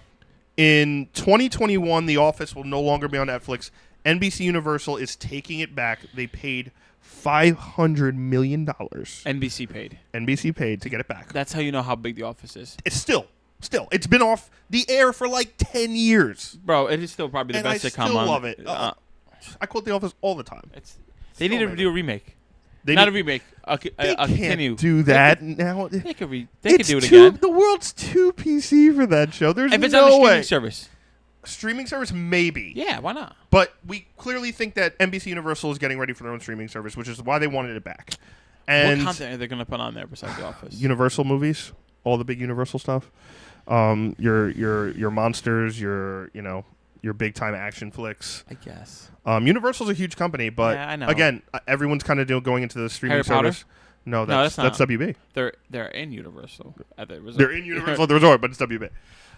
In 2021, The Office will no longer be on Netflix. NBC Universal is taking it back. They paid $500 million. NBC paid. NBC paid to get it back. That's how you know how big The Office is. It's still, it's been off the air for like 10 years. Bro, it is still probably the And best I sitcom still on. love it. I quote The Office all the time. They need to do a remake. They Not a remake. They can't continue. do that now. They could do it again. The world's too PC for that show. There's If it's no on a way. streaming service. Streaming service, maybe. Yeah, why not? But we clearly think that NBC Universal is getting ready for their own streaming service, which is why they wanted it back. And what content are they going to put on there besides The Office? Universal movies, all the big Universal stuff. Your monsters, your big time action flicks. I guess. Universal's a huge company, but Yeah, I know. again, everyone's kind of going into the streaming Harry Potter? service. No, that's not. that's WB. They're in Universal at the resort. They're in Universal at the resort, but it's WB.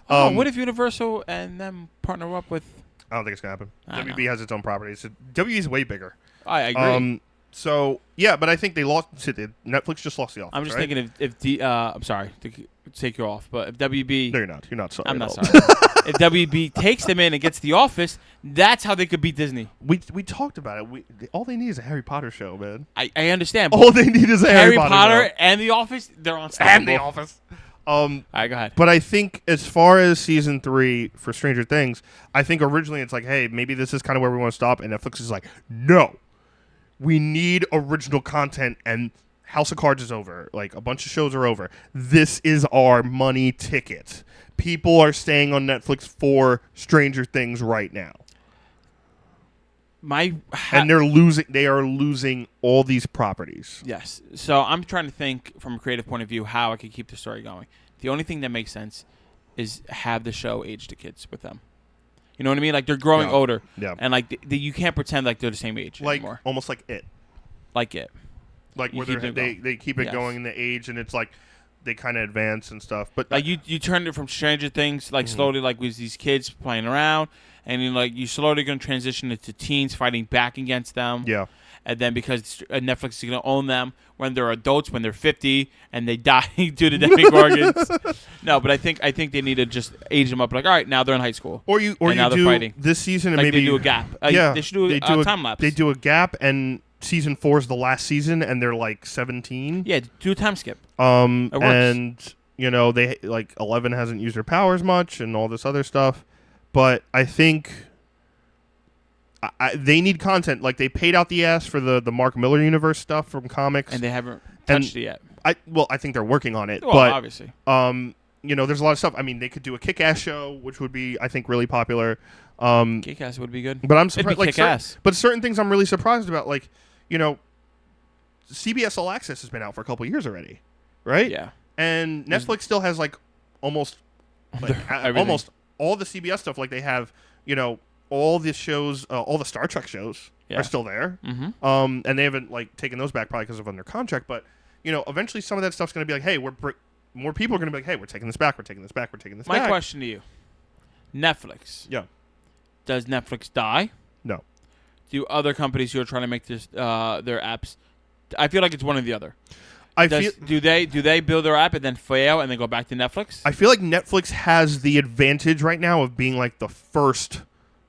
What if Universal and them partner up with? I don't think it's gonna happen. I WB know. has its own properties. WB is way bigger. I agree. So yeah, but I think they lost. Netflix just lost The Office. I'm just right? thinking if I'm sorry to take you off, but if WB, No, you're not. You're not sorry. I'm at not all. sorry. If WB takes them in and gets The Office, that's how they could beat Disney. We talked about it. All they need is a Harry Potter show, man. I understand. All they need is a Harry Potter Potter show. and The Office, they're on. And The Office. All right, go ahead. But I think as far as season 3 for Stranger Things, I think originally it's like, hey, maybe this is kind of where we want to stop, and Netflix is like, no, we need original content, and House of Cards is over. Like, a bunch of shows are over. This is our money ticket. People are staying on Netflix for Stranger Things right now. And they are losing all these properties. Yes. So I'm trying to think from a creative point of view how I could keep the story going. The only thing that makes sense is have the show age the kids with them. You know what I mean? Like they're growing older. Yeah. And like you can't pretend like they're the same age anymore. Almost like it. Like it. Like where they keep it going in the age, and it's like they kind of advance and stuff. But like you turned it from Stranger Things like slowly like with these kids playing around, and then like you slowly going to transition it to teens fighting back against them. Yeah. And then because Netflix is going to own them when they're adults, when they're 50 and they die due to Demogorgons. No, but I think they need to just age them up. Like, all right, now they're in high school. Or you now they're do fighting. This season, and like maybe they do a gap. They should do a time lapse. They do a gap, and season 4 is the last season, and they're like 17. Yeah, do a time skip. It works. And they like 11 hasn't used her powers much, and all this other stuff. But I think they need content. Like they paid out the ass for the Mark Miller universe stuff from comics, and they haven't touched it yet. I think they're working on it. Well, but obviously, there's a lot of stuff. I mean, they could do a Kick-Ass show, which would be, I think, really popular. Kick-Ass would be good. But I'm surprised. Like but certain things I'm really surprised about. Like, CBS All Access has been out for a couple years already, right? Yeah. And Netflix still has like almost all the CBS stuff. Like they have, all the shows, all the Star Trek shows are still there. Mm-hmm. And they haven't like taken those back probably because of under contract. But eventually some of that stuff's going to be like, hey, more people are going to be like, hey, we're taking this back. We're taking this back. We're taking this back. My question to you: Netflix. Yeah. Does Netflix die? No. Do other companies who are trying to make this their apps? I feel like it's one or the other. Do they build their app and then fail and then go back to Netflix? I feel like Netflix has the advantage right now of being like the first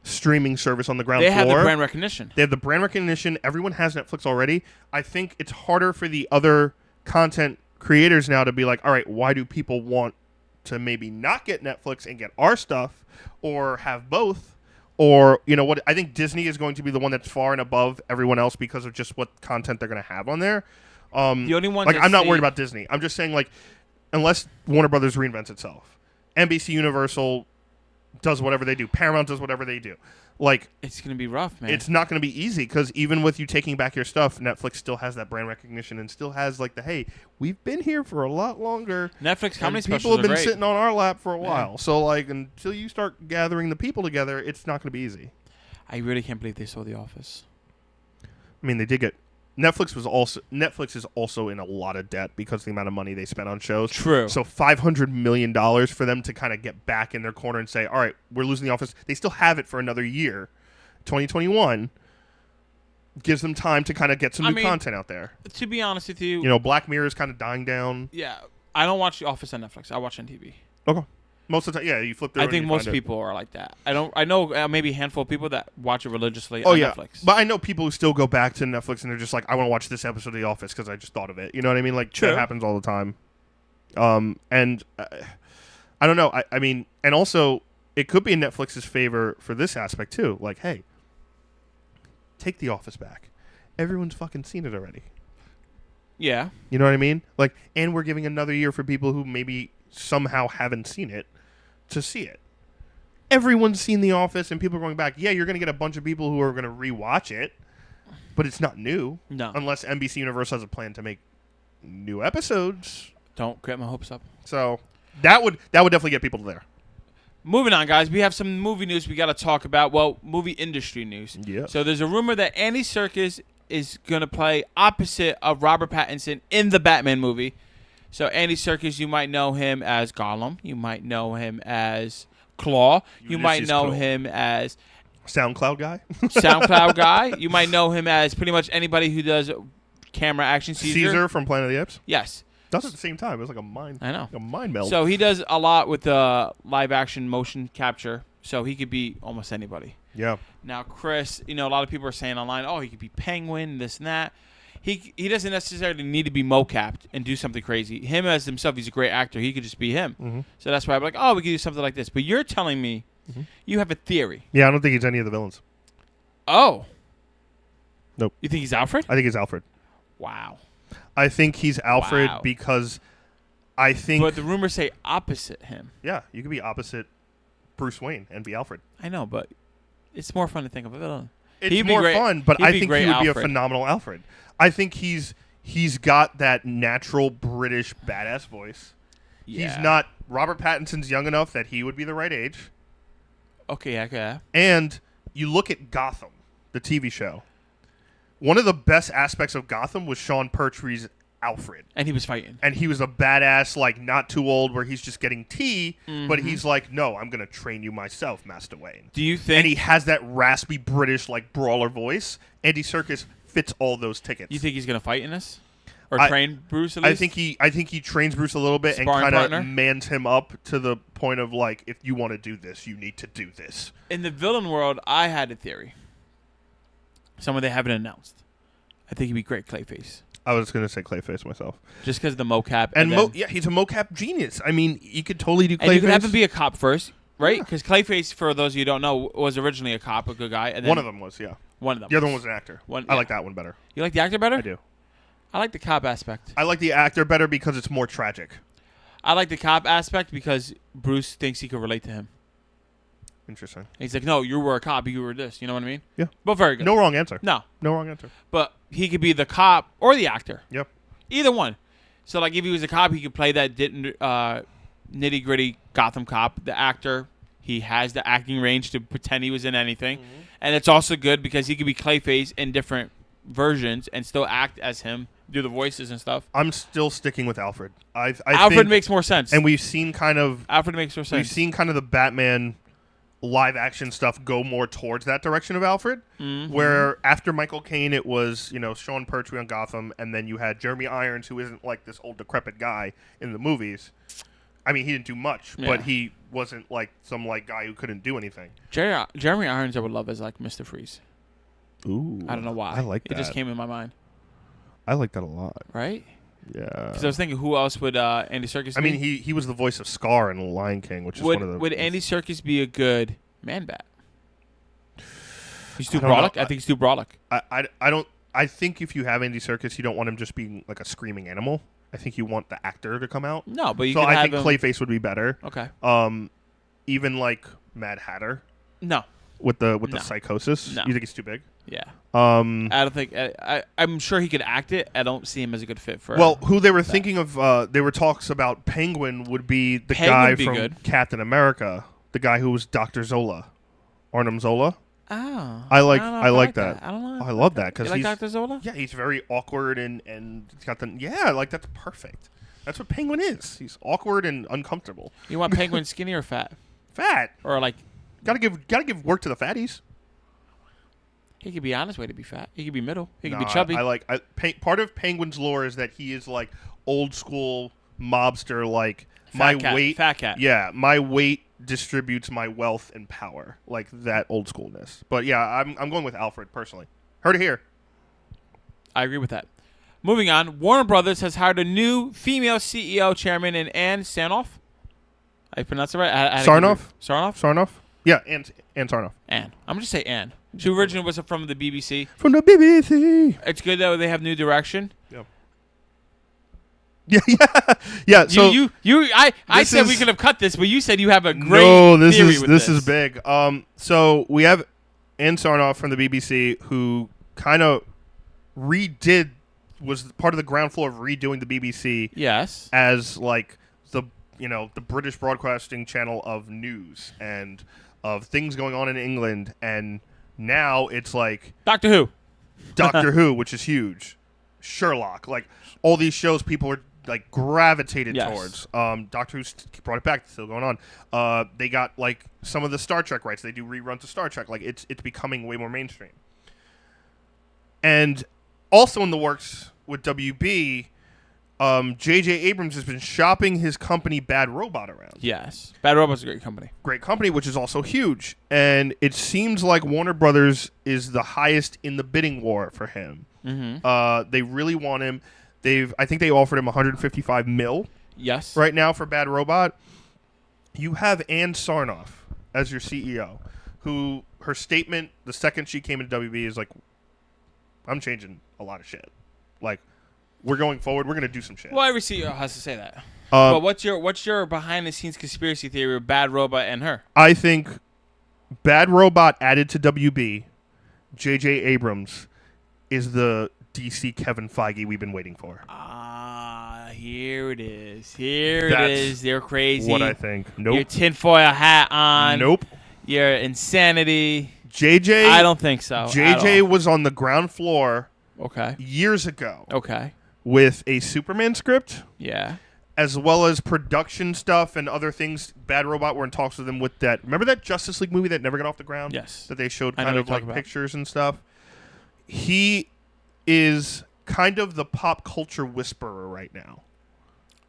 streaming service on the ground floor. They have the brand recognition. They have the brand recognition. Everyone has Netflix already. I think it's harder for the other content creators now to be like, all right, why do people want to maybe not get Netflix and get our stuff or have both? Or, what I think Disney is going to be the one that's far and above everyone else because of just what content they're going to have on there. The only one, I'm not worried about Disney. I'm just saying, like, unless Warner Brothers reinvents itself, NBC Universal does whatever they do, Paramount does whatever they do. Like, it's going to be rough, man. It's not going to be easy because even with you taking back your stuff, Netflix still has that brand recognition and still has like the hey, we've been here for a lot longer. Netflix comedy specials people have been are great. sitting on our lap for a while. So like until you start gathering the people together, it's not going to be easy. I really can't believe they sold The Office. I mean, they did get Netflix is also in a lot of debt because of the amount of money they spent on shows. True. So $500 million for them to kind of get back in their corner and say, all right, we're losing The Office. They still have it for another year. 2021 gives them time to kind of get some new content out there. To be honest with you, Black Mirror is kind of dying down. Yeah, I don't watch The Office on Netflix. I watch on TV. Okay. Most of the time, yeah, you flip through. I think most people are like that. I know maybe a handful of people that watch it religiously on Netflix. But I know people who still go back to Netflix and they're just like, I want to watch this episode of The Office because I just thought of it. You know what I mean? Like, True. That happens all the time. And I don't know. I mean, and also, it could be in Netflix's favor for this aspect, too. Like, hey, take The Office back. Everyone's fucking seen it already. Yeah. You know what I mean? Like, and we're giving another year for people who maybe somehow haven't seen it to see it. Everyone's seen The Office, and people are going back. Yeah, you're going to get a bunch of people who are going to rewatch it, but it's not new. No. Unless NBC Universal has a plan to make new episodes. Don't get my hopes up. So that would definitely get people there. Moving on, guys. We have some movie news we got to talk about. Well, movie industry news. Yeah. So there's a rumor that Andy Serkis is going to play opposite of Robert Pattinson in the Batman movie. So Andy Serkis, you might know him as Gollum. You might know him as Claw. You might know him as SoundCloud guy. You might know him as pretty much anybody who does camera action. Caesar from Planet of the Apes. Yes. Does at the same time. It was like a mind. I know. A mind meld. So he does a lot with the live action motion capture. So he could be almost anybody. Yeah. Now, Kris, a lot of people are saying online, oh, he could be Penguin, this and that. He doesn't necessarily need to be mocapped and do something crazy. Him as himself, he's a great actor. He could just be him. Mm-hmm. So that's why I'm like, oh, we could do something like this. But you're telling me you have a theory. Yeah, I don't think he's any of the villains. Oh. Nope. You think he's Alfred? I think he's Alfred. Wow. I think he's Alfred because I think... But the rumors say opposite him. Yeah, you could be opposite Bruce Wayne and be Alfred. I know, but it's more fun to think of a villain. It's more fun, but I think he would be a phenomenal Alfred. I think he's got that natural British badass voice. Yeah. He's not... Robert Pattinson's young enough that he would be the right age. Okay. And you look at Gotham, the TV show. One of the best aspects of Gotham was Sean Pertwee's Alfred. And he was fighting. And he was a badass, like, not too old, where he's just getting tea, but he's like, no, I'm going to train you myself, Master Wayne. Do you think... And he has that raspy British, like, brawler voice. Andy Serkis fits all those tickets. You think he's going to fight in this? Or train Bruce at least? I think he trains Bruce a little bit and kind of mans him up to the point of, like, if you want to do this, you need to do this. In the villain world, I had a theory. Someone they haven't announced. I think he'd be great Clayface. I was going to say Clayface myself. Just because of the mocap. And he's a mocap genius. I mean, you could totally do Clayface. And you could have him be a cop first, right? Because Clayface, for those of you who don't know, was originally a cop, a good guy. And then one of them was, yeah. One of them. The other one was an actor. I like that one better. You like the actor better? I do. I like the cop aspect. I like the actor better because it's more tragic. I like the cop aspect because Bruce thinks he could relate to him. Interesting. He's like, no, you were a cop. You were this. You know what I mean? Yeah. But very good. No wrong answer. No wrong answer. But he could be the cop or the actor. Yep. Either one. So, like, if he was a cop, he could play that nitty-gritty Gotham cop. The actor, he has the acting range to pretend he was in anything. Mm-hmm. And it's also good because he could be Clayface in different versions and still act as him, do the voices and stuff. I'm still sticking with Alfred. Alfred think, makes more sense. And we've seen kind of... Alfred makes more sense. We've seen kind of the Batman live action stuff go more towards that direction of Alfred, where after Michael Caine it was, Sean Pertwee on Gotham, and then you had Jeremy Irons, who isn't like this old decrepit guy in the movies. I mean, he didn't do much, but he wasn't like some like guy who couldn't do anything. Jeremy Irons I would love as like Mr. Freeze. Ooh. I don't know why. I like that. It just came in my mind. I like that a lot. Right? Yeah. Because I was thinking, who else would Andy Serkis be? I mean, he was the voice of Scar in Lion King, which is one of the... Would Andy Serkis be a good Man-Bat? He's too brolic? I think he's too brolic. I think if you have Andy Serkis, you don't want him just being like a screaming animal. I think you want the actor to come out. No, but you so can I have think Clayface would be better. Okay. Even like Mad Hatter. No. With the psychosis. No. You think he's too big? Yeah. I don't think I'm sure he could act it. I don't see him as a good fit for. Well, who they were thinking of? There were talks about Penguin would be the guy from Captain America, the guy who was Dr. Zola, Arnim Zola. Oh. I like don't know if like that. I don't know. I love that because You like he's Dr. Zola? yeah, he's very awkward and he's got the like that's perfect. That's what Penguin is. He's awkward and uncomfortable. You want Penguin skinny or fat? Fat. Or like Gotta give work to the fatties. he could be on his way to be fat. He could be middle. He could be Nah, chubby. Part of Penguin's lore is that he is like old school mobster. Like Fat cat. Yeah, my weight distributes my wealth and power. Like that old schoolness. But yeah, I'm going with Alfred personally. Heard it here. I agree with that. Moving on, Warner Brothers has hired a new female CEO chairman in Ann Sarnoff. I pronounced it right? Sarnoff? Sarnoff? Yeah, Ann Sarnoff. Ann. I'm going to say Ann. She originally was from the BBC. From the BBC. It's good that they have new direction. Yeah. Yeah. So I said we could have cut this, but you said you have a great theory with this is big. So we have Ann Sarnoff from the BBC who kind of was part of the ground floor of redoing the BBC. Yes. As like the British broadcasting channel of news and of things going on in England, and now it's like Doctor Who, which is huge. Sherlock, like all these shows people are like gravitated towards. Doctor Who brought it back, it's still going on. They got like some of the Star Trek rights. They do reruns of Star Trek. Like it's becoming way more mainstream. And also in the works with WB, J.J. Abrams has been shopping his company Bad Robot around. Yes. Bad Robot's a great company. Great company, which is also huge. And it seems like Warner Brothers is the highest in the bidding war for him. Mm-hmm. They really want him. I think they offered him $155 million. Yes. Right now for Bad Robot. You have Ann Sarnoff as your CEO, who her statement the second she came into WB is like, I'm changing a lot of shit. Like, we're going forward. We're going to do some shit. Well, every CEO has to say that. But what's your behind the scenes conspiracy theory of Bad Robot and her? I think Bad Robot added to WB, J.J. Abrams is the DC Kevin Feige we've been waiting for. Here it is. It is. They're crazy. What I think. Nope. Your tinfoil hat on. Nope. Your insanity. JJ. I don't think so. JJ was on the ground floor. Okay. Years ago. Okay. With a Superman script. Yeah. As well as production stuff and other things. Bad Robot were in talks with him with that. Remember that Justice League movie that never got off the ground? Yes. That they showed kind of like pictures and stuff. He is kind of the pop culture whisperer right now.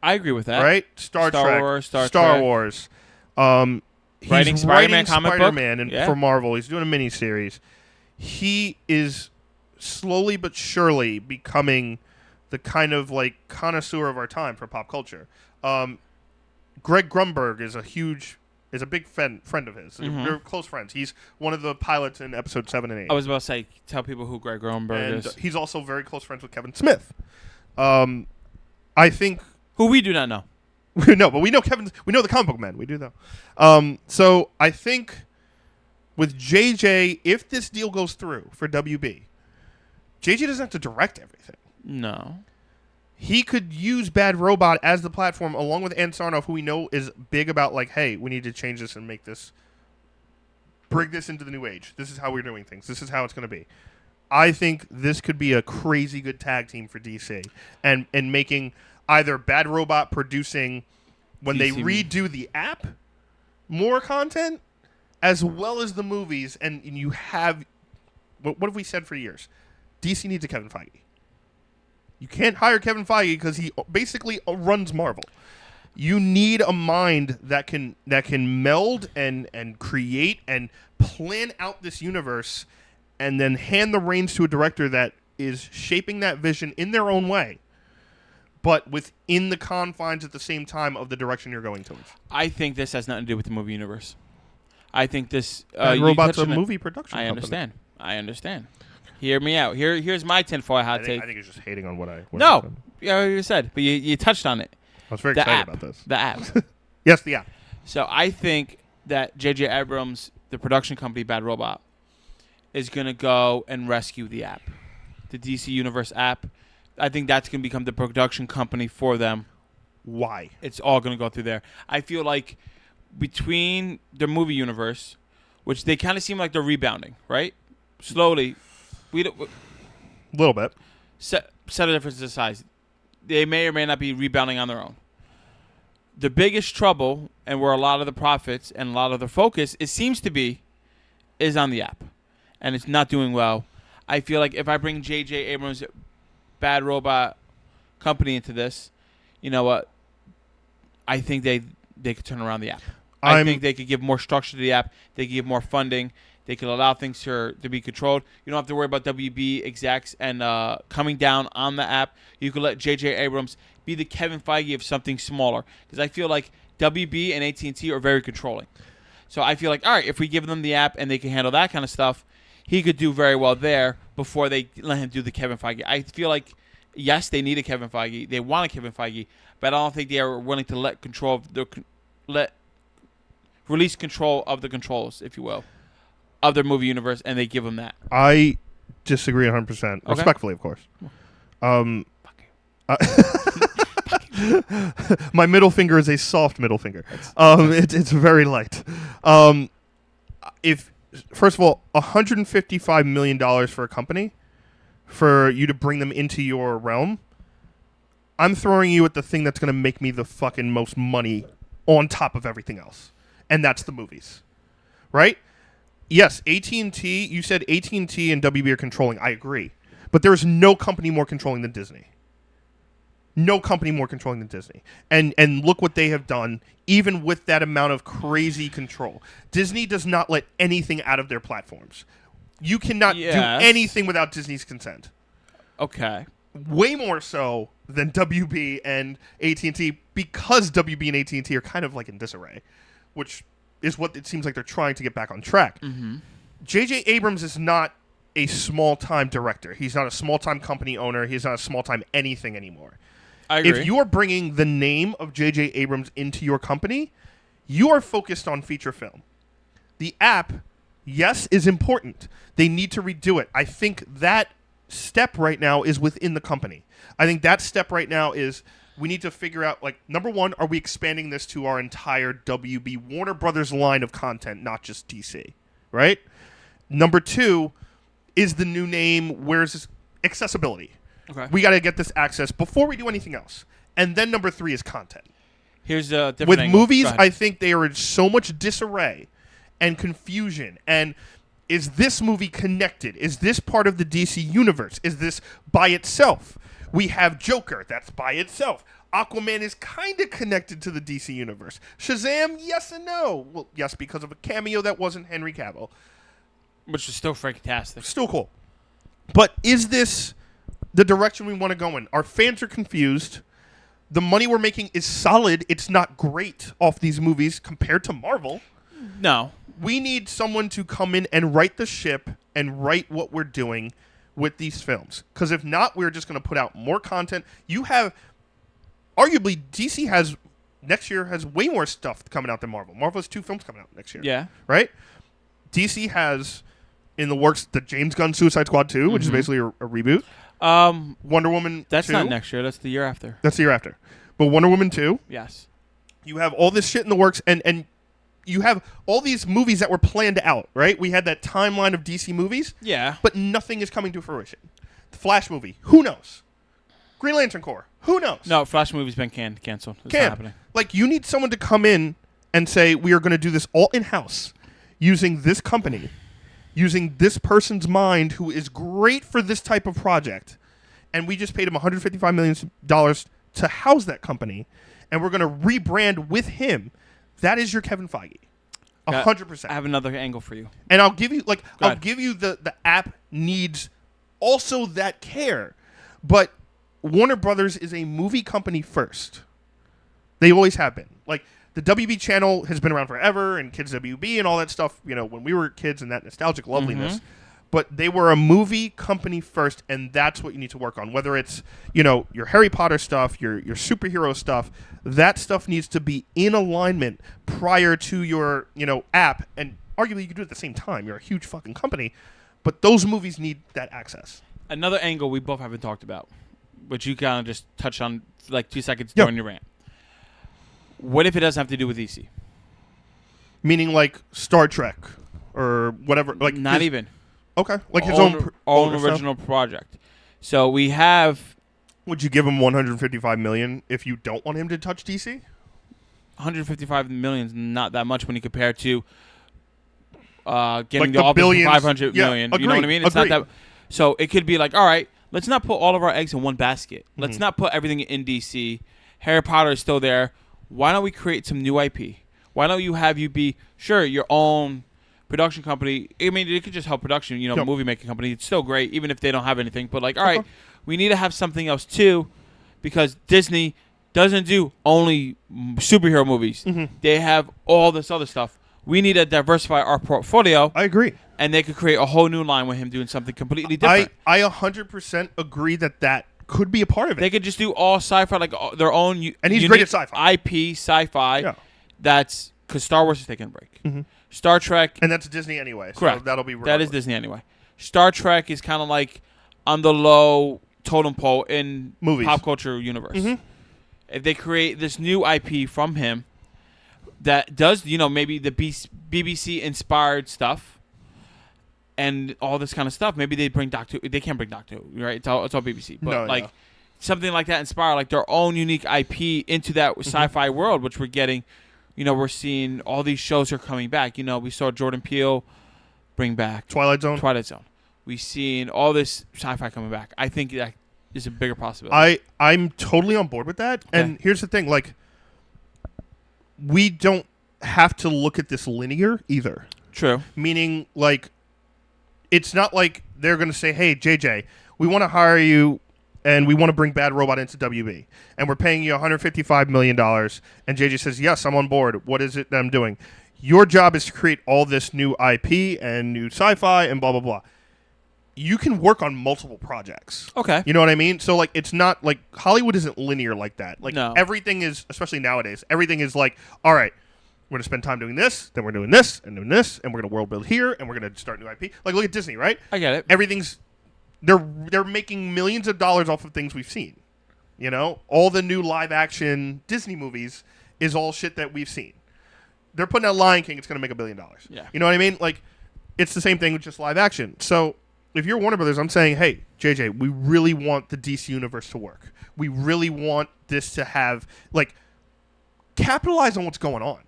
I agree with that. Right? Star Trek. Wars, Star Wars. He's writing Spider-Man comic book. Spider-Man for Marvel. He's doing a miniseries. He is slowly but surely becoming the kind of like connoisseur of our time for pop culture. Greg Grunberg is a big friend of his. Mm-hmm. They're close friends. He's one of the pilots in episode 7 and 8. I was about to say, tell people who Greg Grunberg is. He's also very close friends with Kevin Smith. I think who we do not know. No, but we know we know the comic book man. We do though. So I think with JJ, if this deal goes through for WB, JJ doesn't have to direct everything. No. He could use Bad Robot as the platform along with Ann Sarnoff, who we know is big about like, hey, we need to change this and bring this into the new age. This is how we're doing things. This is how it's going to be. I think this could be a crazy good tag team for DC and making either Bad Robot producing when they redo the app more content as well as the movies, and you have what have we said for years? DC needs a Kevin Feige. You can't hire Kevin Feige because he basically runs Marvel. You need a mind that can meld and create and plan out this universe, and then hand the reins to a director that is shaping that vision in their own way, but within the confines at the same time of the direction you're going towards. I think this has nothing to do with the movie universe. I think this Robot's a movie production company. I understand. Hear me out. Here's my tinfoil hot take. I think it's just hating on what I No. said. Yeah, you said, but you touched on it. I was very excited about this. The app. Yes, the app. So I think that J.J. Abrams, the production company Bad Robot, is going to go and rescue the app, the DC Universe app. I think that's going to become the production company for them. Why? It's all going to go through there. I feel like between the movie universe, which they kind of seem like they're rebounding, right? Slowly. A little bit. Set of differences aside, they may or may not be rebounding on their own. The biggest trouble, and where a lot of the profits and a lot of the focus, it seems to be, is on the app. And it's not doing well. I feel like if I bring J.J. Abrams' Bad Robot company into this, you know what? I think they could turn around the app. I think they could give more structure to the app. They could give more funding. They could allow things to be controlled. You don't have to worry about WB execs and coming down on the app. You could let J.J. Abrams be the Kevin Feige of something smaller. Because I feel like WB and AT&T are very controlling. So I feel like, all right, if we give them the app and they can handle that kind of stuff, he could do very well there before they let him do the Kevin Feige. I feel like, yes, they need a Kevin Feige. They want a Kevin Feige. But I don't think they are willing to release control of the controls, if you will, of their movie universe, and they give them that. I disagree 100%. Okay. Respectfully, of course. My middle finger is a soft middle finger. It's very light. If first of all, $155 million for a company, for you to bring them into your realm, I'm throwing you at the thing that's going to make me the fucking most money on top of everything else, and that's the movies, right? Yes, AT&T, you said AT&T and WB are controlling. I agree. But there's no company more controlling than Disney. No company more controlling than Disney. And look what they have done, even with that amount of crazy control. Disney does not let anything out of their platforms. You cannot do anything without Disney's consent. Okay. Way more so than WB and AT&T, because WB and AT&T are kind of like in disarray, which is what it seems like they're trying to get back on track. Mm-hmm. J.J. Abrams is not a small-time director. He's not a small-time company owner. He's not a small-time anything anymore. I agree. If you are bringing the name of J.J. Abrams into your company, you are focused on feature film. The app, yes, is important. They need to redo it. I think that step right now is within the company. I think that step right now is we need to figure out, like, number one, are we expanding this to our entire WB Warner Brothers line of content, not just DC, right? Number two, is the new name, where's this accessibility? Okay. We got to get this access before we do anything else. And then number three is content. Here's a different With angle. movies, I think they are in so much disarray and confusion. And is this movie connected? Is this part of the DC universe? Is this by itself? We have Joker. That's by itself. Aquaman is kind of connected to the DC universe. Shazam, yes and no. Well, yes, because of a cameo that wasn't Henry Cavill. Which is still fantastic. Still cool. But is this the direction we want to go in? Our fans are confused. The money we're making is solid. It's not great off these movies compared to Marvel. No. We need someone to come in and right the ship and write what we're doing with these films. Because if not, we're just going to put out more content. You have, arguably, DC has, next year, has way more stuff coming out than Marvel. Marvel has 2 films coming out next year. Yeah. Right? DC has, in the works, the James Gunn Suicide Squad 2, which is basically a reboot. Wonder Woman That's 2. not next year. That's the year after. That's the year after. But Wonder Woman 2. Yes. You have all this shit in the works, and you have all these movies that were planned out, right? We had that timeline of DC movies. Yeah. But nothing is coming to fruition. The Flash movie, who knows? Green Lantern Corps, who knows? No, Flash movie's been canceled. It's not happening. Like, you need someone to come in and say, we are going to do this all in-house, using this company, using this person's mind who is great for this type of project, and we just paid him $155 million to house that company, and we're going to rebrand with him. That is your Kevin Feige. 100%. I have another angle for you. And I'll give you the app needs also that care. But Warner Brothers is a movie company first. They always have been. Like, the WB channel has been around forever, and Kids WB and all that stuff, you know, when we were kids and that nostalgic loveliness. Mm-hmm. But they were a movie company first, and that's what you need to work on. Whether it's, you know, your Harry Potter stuff, your superhero stuff, that stuff needs to be in alignment prior to your, you know, app. And arguably you can do it at the same time. You're a huge fucking company. But those movies need that access. Another angle we both haven't talked about, which you kind of just touched on for like 2 seconds during your rant. What if it doesn't have to do with DC? Meaning like Star Trek or whatever. Like not even. Okay, like his own original project. So we have. Would you give him $155 million if you don't want him to touch DC? 155 million is not that much when you compare to getting like the office billions, for 500 million. Agreed, you know what I mean? It's agreed. not that. So it could be like, all right, let's not put all of our eggs in one basket. Let's not put everything in DC. Harry Potter is still there. Why don't we create some new IP? Why don't you be your own production company? I mean, it could just help production, movie making company. It's still great, even if they don't have anything. But like, all right, we need to have something else too, because Disney doesn't do only superhero movies. They have all this other stuff. We need to diversify our portfolio. I agree. And they could create a whole new line with him doing something completely different. I 100% agree that could be a part of it. They could just do all sci-fi, like their own and he's great at sci-fi. IP, sci-fi. Yeah. That's because Star Wars is taking a break. Star Trek. And that's Disney anyway. Correct. So that'll be that is Disney anyway. Star Trek is kind of like on the low totem pole in movies, pop culture universe. If they create this new IP from him that does, maybe the BBC inspired stuff and all this kind of stuff, maybe they bring Doctor. They can't bring Doctor Who, right? It's all BBC, but something like that inspire like their own unique IP into that sci-fi world, which we're getting. We're seeing all these shows are coming back. We saw Jordan Peele bring back Twilight Zone. We've seen all this sci-fi coming back. I think that is a bigger possibility. I'm totally on board with that. Okay. And here's the thing, like, we don't have to look at this linear either. True. Meaning, like, it's not like they're going to say, hey, JJ, we want to hire you and we want to bring Bad Robot into WB. And we're paying you $155 million. And JJ says, yes, I'm on board. What is it that I'm doing? Your job is to create all this new IP and new sci-fi and blah, blah, blah. You can work on multiple projects. Okay. You know what I mean? So, like, it's not like Hollywood isn't linear like that. Like, no. Everything is, especially nowadays, everything is like, all right, we're going to spend time doing this, then we're doing this, and doing this, and we're going to world build here, and we're going to start new IP. Like, look at Disney, right? I get it. Everything's, they're making millions of dollars off of things we've seen. All the new live action Disney movies is all shit that we've seen. They're putting out Lion King, it's going to make $1 billion. Yeah. You know what I mean? Like, it's the same thing with just live action. So, if you're Warner Brothers, I'm saying, hey, JJ, we really want the DC universe to work. We really want this to have, like, capitalize on what's going on,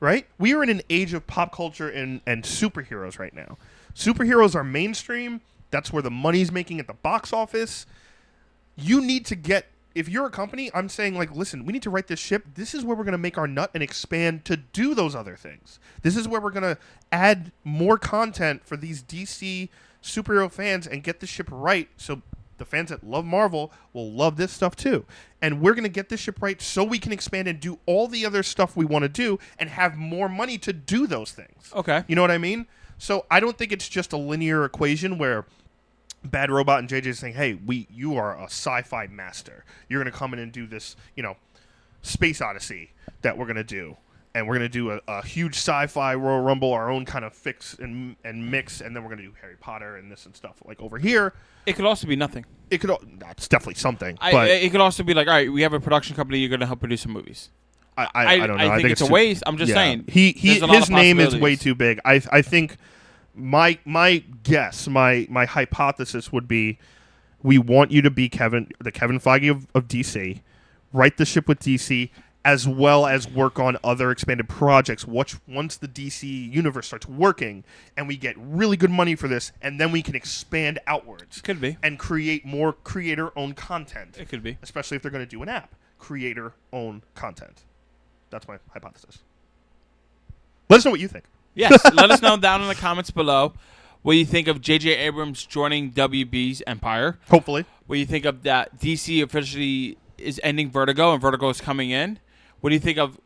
right? We are in an age of pop culture and superheroes right now. Superheroes are mainstream. That's where the money's making at the box office. You need to get, if you're a company, I'm saying, like, listen, we need to write this ship. This is where we're going to make our nut and expand to do those other things. This is where we're going to add more content for these DC superhero fans and get the ship right, so the fans that love Marvel will love this stuff too. And we're going to get this ship right so we can expand and do all the other stuff we want to do and have more money to do those things. Okay. You know what I mean? So I don't think it's just a linear equation where Bad Robot and JJ is saying, hey, you are a sci-fi master. You're going to come in and do this, Space Odyssey that we're going to do. And we're going to do a huge sci-fi Royal Rumble, our own kind of fix and mix, and then we're going to do Harry Potter and this and stuff. Like over here, it could also be nothing. That's definitely something. But it could also be like, all right, we have a production company. You're going to help produce some movies. I don't know. I think it's a waste. I'm just saying. His name is way too big. I think my guess, my hypothesis would be, we want you to be the Kevin Feige of DC, write the ship with DC, as well as work on other expanded projects. Once the DC universe starts working and we get really good money for this, and then we can expand outwards. Could be. And create more creator-owned content. It could be. Especially if they're going to do an app. Creator-owned content. That's my hypothesis. Let us know what you think. Yes, let us know down in the comments below what you think of J.J. Abrams joining WB's empire. Hopefully. What you think of that DC officially is ending Vertigo and Vertigo is coming in. What do you think of...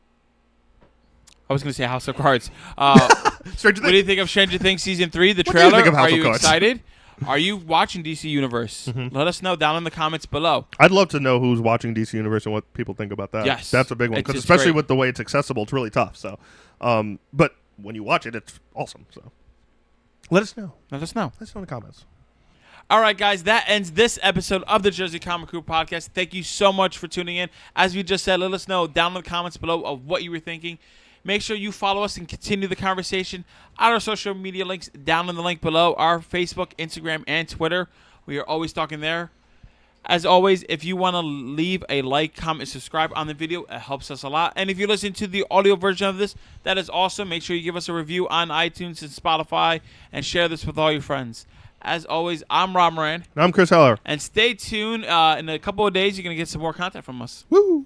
I was going to say House of Cards. What do you think of Stranger Things Season 3, the trailer? What do you think of House Are of you Cards? excited? Are you watching DC Universe? Mm-hmm. Let us know down in the comments below. I'd love to know who's watching DC Universe and what people think about that. Yes. That's a big one. Because especially great. With the way it's accessible, it's really tough. So, but when you watch it, it's awesome. So let us know. Let us know. Let us know in the comments. All right, guys, that ends this episode of the Jersey Comic Crew podcast. Thank you so much for tuning in. As we just said, let us know down in the comments below of what you were thinking. Make sure you follow us and continue the conversation on our social media links down in the link below, our Facebook, Instagram, and Twitter. We are always talking there. As always, if you want to leave a like, comment, subscribe on the video, it helps us a lot. And if you listen to the audio version of this, that is awesome. Make sure you give us a review on iTunes and Spotify and share this with all your friends. As always, I'm Rob Moran. And I'm Kris Heller. And stay tuned. In a couple of days, you're going to get some more content from us. Woo!